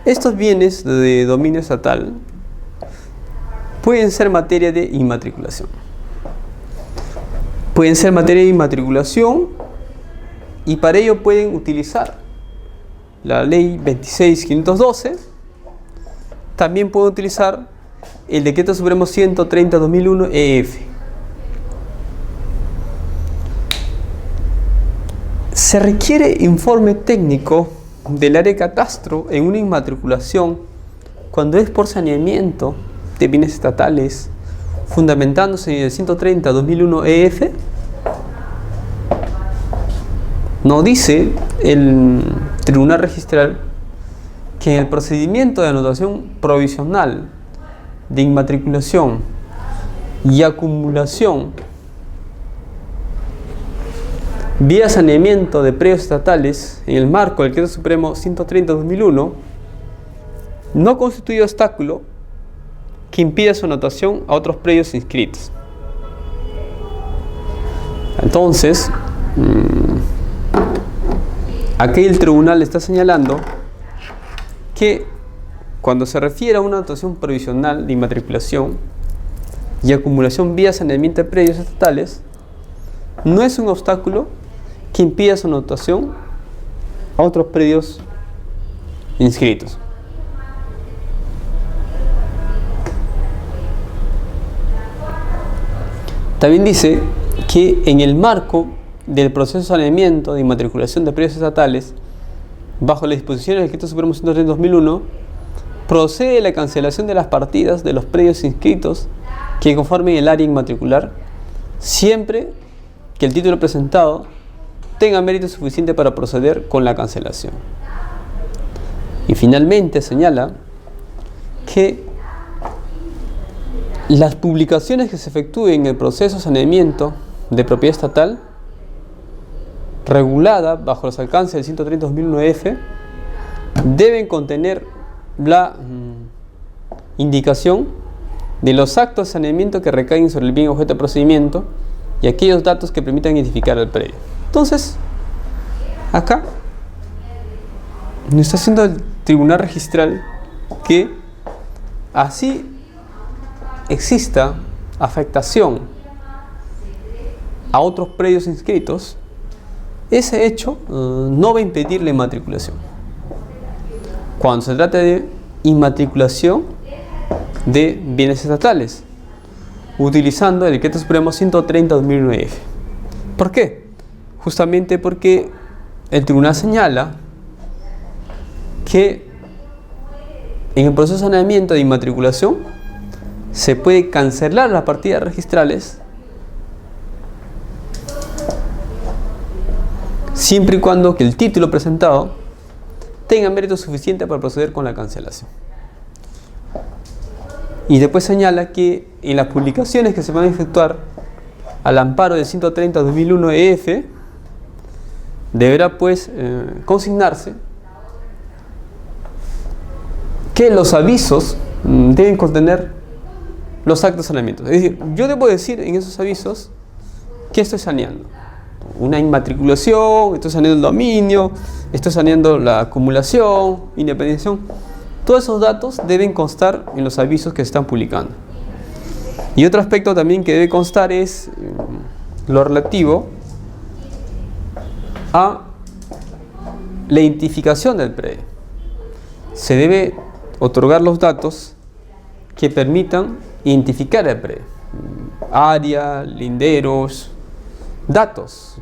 Estos bienes de dominio estatal pueden ser materia de inmatriculación. Pueden ser materia de inmatriculación y para ello pueden utilizar la ley 26.512. También pueden utilizar el decreto supremo 130/2001 EF. Se requiere informe técnico del área de catastro en una inmatriculación cuando es por saneamiento de bienes estatales, fundamentándose en el 130/2001 EF. No dice el tribunal registral que en el procedimiento de anotación provisional de inmatriculación y acumulación vía saneamiento de predios estatales en el marco del decreto supremo 130/2001 no constituye obstáculo que impida su anotación a otros predios inscritos. Entonces, aquí el tribunal está señalando que Cuando se refiere a una anotación provisional de inmatriculación y acumulación vía saneamiento de predios estatales, no es un obstáculo que impida su anotación a otros predios inscritos. También dice que en el marco del proceso de saneamiento de inmatriculación de predios estatales, bajo las disposiciones del Decreto Supremo 103/2001, procede la cancelación de las partidas de los predios inscritos que conformen el área inmatricular, siempre que el título presentado tenga mérito suficiente para proceder con la cancelación. Y finalmente señala que las publicaciones que se efectúen en el proceso de saneamiento de propiedad estatal, regulada bajo los alcances del 130/2001-F, deben contener la indicación de los actos de saneamiento que recaen sobre el bien objeto de procedimiento y aquellos datos que permitan identificar al predio. Entonces, acá nos está haciendo el Tribunal Registral que así exista afectación a otros predios inscritos, ese hecho no va a impedir la inmatriculación. Cuando se trata de inmatriculación de bienes estatales, utilizando el Decreto Supremo 130/2001-F. ¿Por qué? Justamente porque el tribunal señala que en el proceso de saneamiento de inmatriculación se puede cancelar las partidas registrales siempre y cuando que el título presentado tenga mérito suficiente para proceder con la cancelación. Y después señala que en las publicaciones que se van a efectuar al amparo del 130/2001-EF deberá pues consignarse que los avisos deben contener los actos de saneamiento. Es decir, yo debo decir en esos avisos que estoy saneando una inmatriculación, estoy saneando el dominio, estoy saneando la acumulación, independización. Todos esos datos deben constar en los avisos que se están publicando. Y otro aspecto también que debe constar es lo relativo a la identificación del predio. Se debe otorgar los datos que permitan identificar el predio. Área, linderos, datos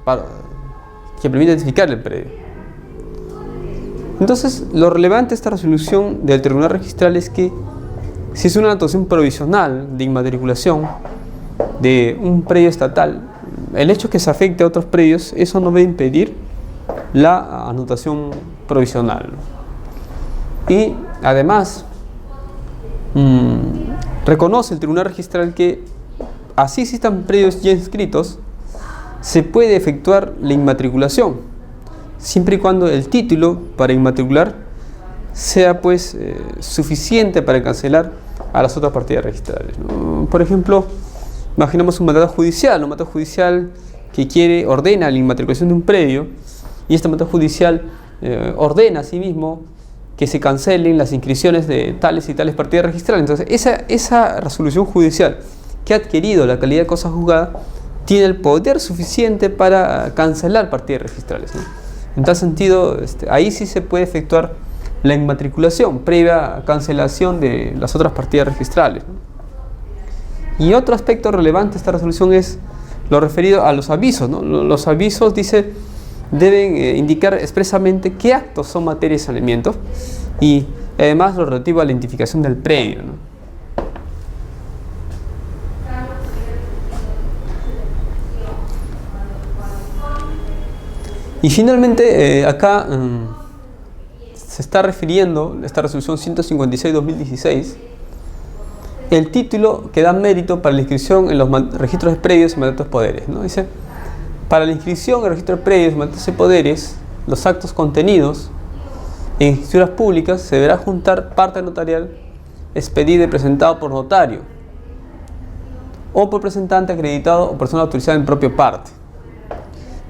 que permitan identificar el predio. Entonces, lo relevante de esta resolución del Tribunal Registral es que si es una anotación provisional de inmatriculación de un predio estatal, el hecho que se afecte a otros predios, eso no va a impedir la anotación provisional. Y además, reconoce el Tribunal Registral que así existan predios ya inscritos, se puede efectuar la inmatriculación siempre y cuando el título para inmatricular sea pues suficiente para cancelar a las otras partidas registrales, ¿no? Por ejemplo, imaginamos un mandato judicial que ordena la inmatriculación de un predio, y este mandato judicial ordena asimismo que se cancelen las inscripciones de tales y tales partidas registrales. Entonces esa resolución judicial que ha adquirido la calidad de cosa juzgada tiene el poder suficiente para cancelar partidas registrales, ¿no? En tal sentido, ahí sí se puede efectuar la inmatriculación previa cancelación de las otras partidas registrales, ¿no? Y otro aspecto relevante de esta resolución es lo referido a los avisos, ¿no? Los avisos, dice, deben indicar expresamente qué actos son materia de saneamiento y además lo relativo a la identificación del predio, ¿no? Y finalmente, acá se está refiriendo, esta resolución 156/2016, el título que da mérito para la inscripción en los registros de predios y mandatos de poderes, ¿no? Dice, para la inscripción en el registro de predios y mandatos de poderes, los actos contenidos en escrituras públicas se deberá juntar parte notarial expedida y presentado por notario o por presentante acreditado o persona autorizada en propia parte.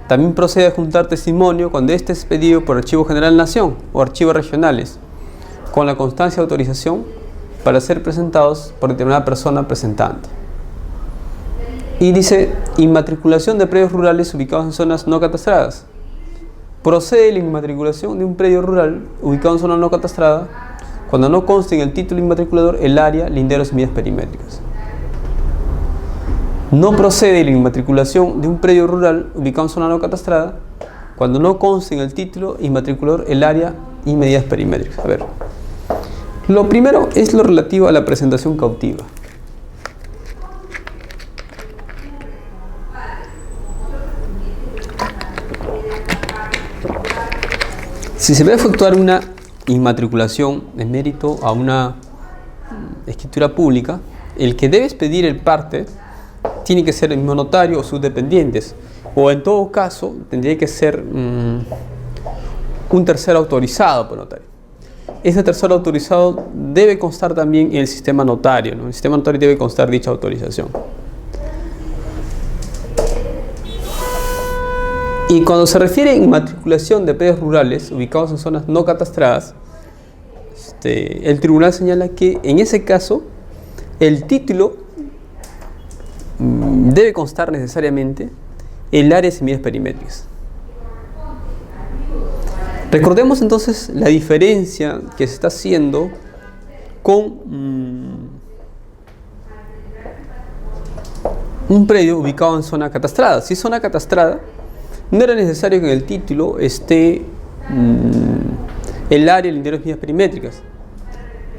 También procede a juntar testimonio cuando éste es expedido por Archivo General Nación o archivos regionales, con la constancia de autorización para ser presentados por determinada persona presentante. Y dice, inmatriculación de predios rurales ubicados en zonas no catastradas. Procede la inmatriculación de un predio rural ubicado en zona no catastrada cuando no conste en el título inmatriculador el área, linderos y medidas perimétricas. No procede la inmatriculación de un predio rural ubicado en zona no catastrada cuando no conste en el título inmatriculador el área y medidas perimétricas. A ver, lo primero es lo relativo a la presentación cautiva. Si se va a efectuar una inmatriculación de mérito a una escritura pública, el que debe expedir el parte tiene que ser el mismo notario o sus dependientes, o en todo caso tendría que ser un tercero autorizado por notario. Ese tercero autorizado debe constar también en el sistema notario, ¿no? El sistema notario debe constar dicha autorización. Y cuando se refiere a inmatriculación de predios rurales ubicados en zonas no catastradas, el tribunal señala que en ese caso el título debe constar necesariamente el área y medidas perimétricas. Recordemos entonces la diferencia que se está haciendo con un predio ubicado en zona catastrada. Si es zona catastrada, no era necesario que en el título esté el área, linderos y medidas perimétricas,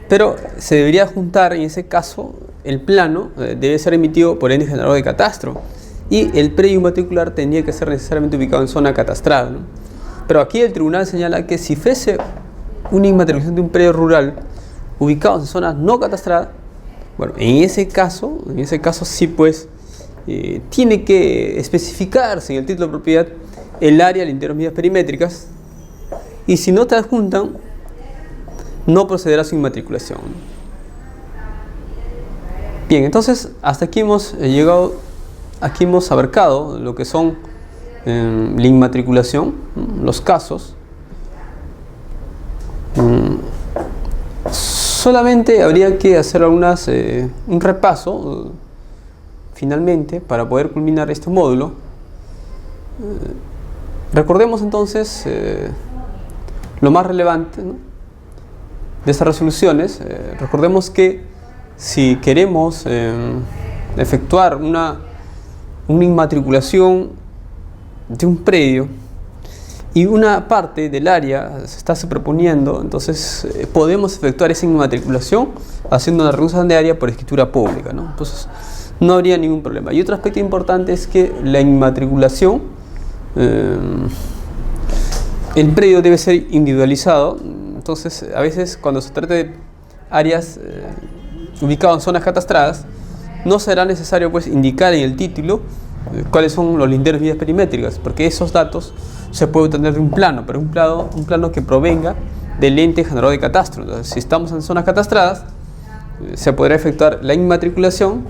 pero se debería juntar en ese caso el plano, debe ser emitido por el ente generador de catastro, y el predio inmatricular tendría que ser necesariamente ubicado en zona catastrada, ¿no? Pero aquí el tribunal señala que si fuese una inmatriculación de un predio rural ubicado en zonas no catastradas, bueno, en ese caso sí, pues tiene que especificarse en el título de propiedad el área, linderos, medidas perimétricas, y si no te adjuntan, no procederá a su inmatriculación. Bien, entonces hasta aquí hemos llegado, aquí hemos abarcado lo que son la inmatriculación, los casos. Solamente habría que hacer un repaso finalmente para poder culminar este módulo. Recordemos entonces lo más relevante, ¿no?, de estas resoluciones. Recordemos que si queremos efectuar una inmatriculación de un predio y una parte del área se está superponiendo, entonces podemos efectuar esa inmatriculación haciendo una renuncia de área por escritura pública, ¿no? Entonces no habría ningún problema. Y otro aspecto importante es que la inmatriculación, el predio debe ser individualizado. Entonces a veces cuando se trata de áreas ubicadas en zonas catastradas, no será necesario pues indicar en el título cuáles son los linderos y medidas perimétricas, porque esos datos se puede obtener de un plano, pero un plano que provenga del ente generador de catastro. Entonces, si estamos en zonas catastradas, se podrá efectuar la inmatriculación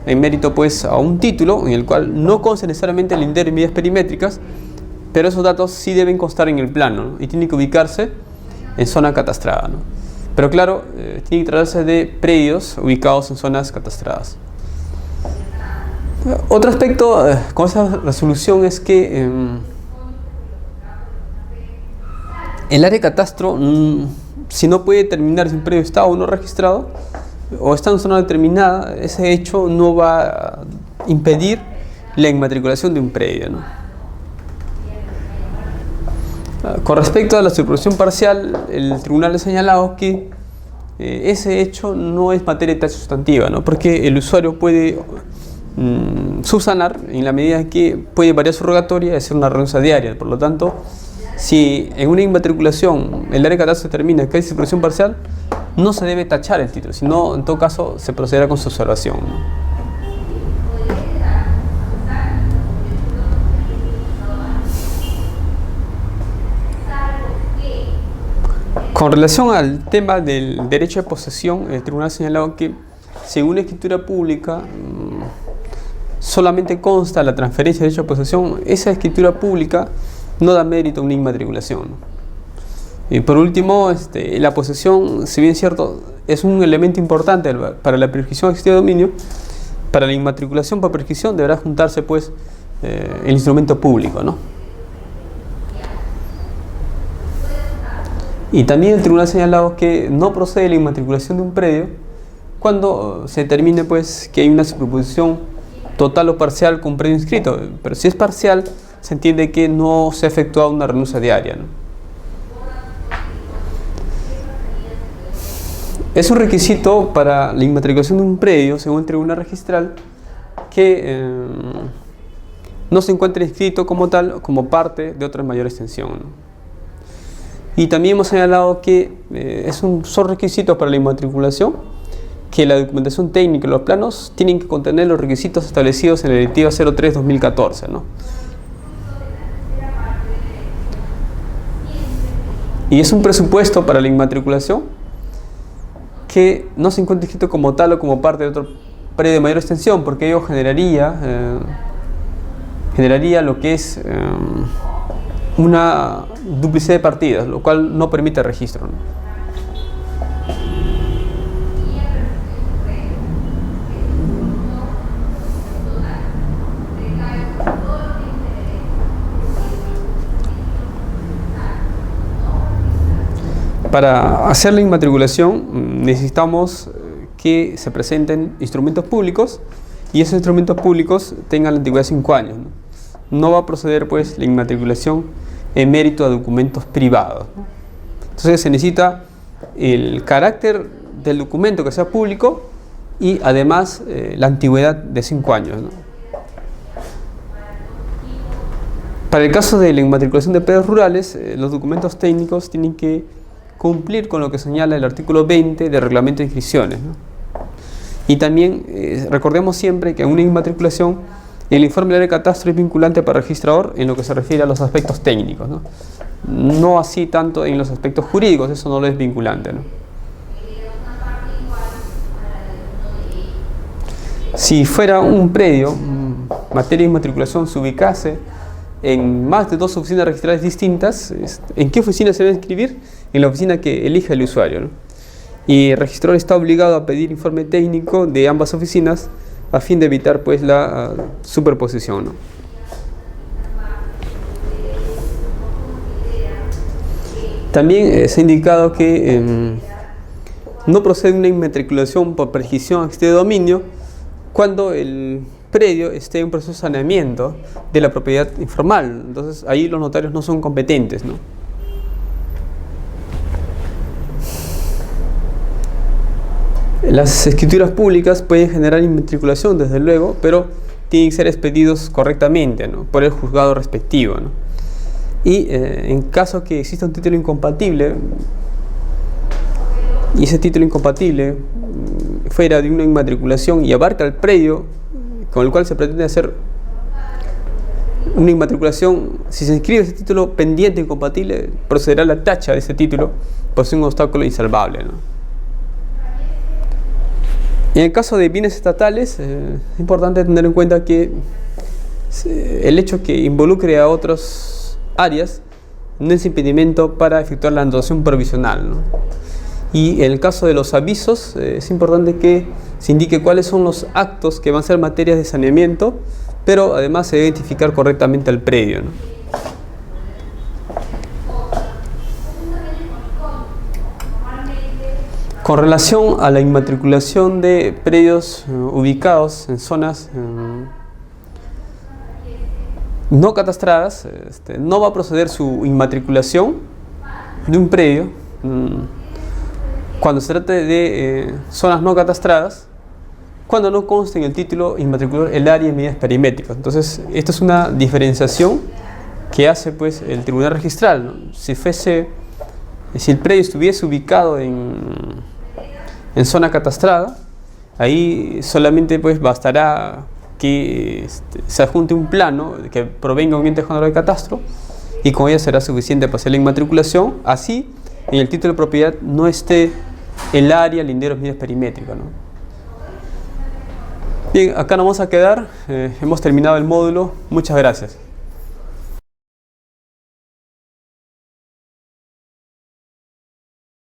en mérito pues a un título en el cual no consta necesariamente linderos y medidas perimétricas, pero esos datos sí deben constar en el plano, ¿no?, y tienen que ubicarse en zona catastrada, ¿no? Pero claro, tiene que tratarse de predios ubicados en zonas catastradas. Otro aspecto con esa resolución es que el área de catastro, si no puede determinar si un predio está o no registrado, o está en zona determinada, ese hecho no va a impedir la inmatriculación de un predio, ¿no? Con respecto a la superposición parcial, el tribunal ha señalado que ese hecho no es materia de tasa sustantiva, ¿no?, porque el usuario puede subsanar en la medida que puede variar su rogatoria y hacer una renuncia diaria. Por lo tanto, si en una inmatriculación el área de catastro determina que hay superposición parcial, no se debe tachar el título, sino en todo caso se procederá con su observación, ¿no? Con relación al tema del derecho de posesión, el tribunal ha señalado que según una escritura pública solamente consta la transferencia de derecho de posesión. Esa escritura pública no da mérito a una inmatriculación, ¿no? Y por último, la posesión, si bien es cierto, es un elemento importante para la prescripción de dominio, para la inmatriculación por prescripción deberá juntarse pues el instrumento público, ¿no? Y también el tribunal ha señalado que no procede la inmatriculación de un predio cuando se determine pues que hay una superposición total o parcial con un predio inscrito, pero si es parcial se entiende que no se ha efectuado una renuncia diaria, ¿no? Es un requisito para la inmatriculación de un predio, según el tribunal registral, que no se encuentre inscrito como tal, como parte de otra mayor extensión, ¿no? Y también hemos señalado que son requisitos para la inmatriculación, que la documentación técnica y los planos tienen que contener los requisitos establecidos en la Directiva 03/2014, ¿no? Y es un presupuesto para la inmatriculación que no se encuentre inscrito como tal o como parte de otro predio de mayor extensión, porque ello generaría lo que es una duplicidad de partidas, lo cual no permite registro, ¿no? Para hacer la inmatriculación necesitamos que se presenten instrumentos públicos y esos instrumentos públicos tengan la antigüedad de 5 años, ¿no? No va a proceder pues la inmatriculación en mérito a documentos privados, ¿no? Entonces se necesita el carácter del documento que sea público y además la antigüedad de 5 años, ¿no? Para el caso de la inmatriculación de predios rurales, los documentos técnicos tienen que cumplir con lo que señala el artículo 20 del reglamento de inscripciones, ¿no? Y también recordemos siempre que en una inmatriculación el informe del área de catastro es vinculante para el registrador en lo que se refiere a los aspectos técnicos, ¿no? No así tanto en los aspectos jurídicos, eso no lo es vinculante, ¿no? Si fuera un predio, materia de inmatriculación se ubicase en más de 2 oficinas registrales distintas, ¿en qué oficina se debe inscribir? En la oficina que elija el usuario, ¿no? Y el registrador está obligado a pedir informe técnico de ambas oficinas a fin de evitar pues la superposición, ¿no? También se ha indicado que no procede una inmatriculación por prescripción de dominio cuando el predio esté en un proceso de saneamiento de la propiedad informal. Entonces ahí los notarios no son competentes, ¿no? Las escrituras públicas pueden generar inmatriculación, desde luego, pero tienen que ser expedidos correctamente, ¿no? Por el juzgado respectivo, ¿no? Y en caso que exista un título incompatible y ese título incompatible fuera de una inmatriculación y abarca el predio con el cual se pretende hacer una inmatriculación, si se inscribe ese título pendiente incompatible, procederá la tacha de ese título por ser un obstáculo insalvable, ¿no? En el caso de bienes estatales, es importante tener en cuenta que el hecho que involucre a otras áreas no es impedimento para efectuar la anotación provisional, ¿no? Y en el caso de los avisos, es importante que se indique cuáles son los actos que van a ser materias de saneamiento, pero además se debe identificar correctamente al predio, ¿no? Con relación a la inmatriculación de predios ubicados en zonas no catastradas, no va a proceder su inmatriculación de un predio cuando se trate de zonas no catastradas, cuando no conste en el título inmatricular el área y medidas perimétricas. Entonces, esta es una diferenciación que hace pues el tribunal registral, ¿no? Si el predio estuviese ubicado en zona catastrada, ahí solamente pues bastará que se adjunte un plano que provenga de un ente general de catastro y con ella será suficiente para hacer la inmatriculación. Así, en el título de propiedad no esté el área, linderos, medidas perimétricas, ¿no? Bien, acá nos vamos a quedar. Hemos terminado el módulo. Muchas gracias.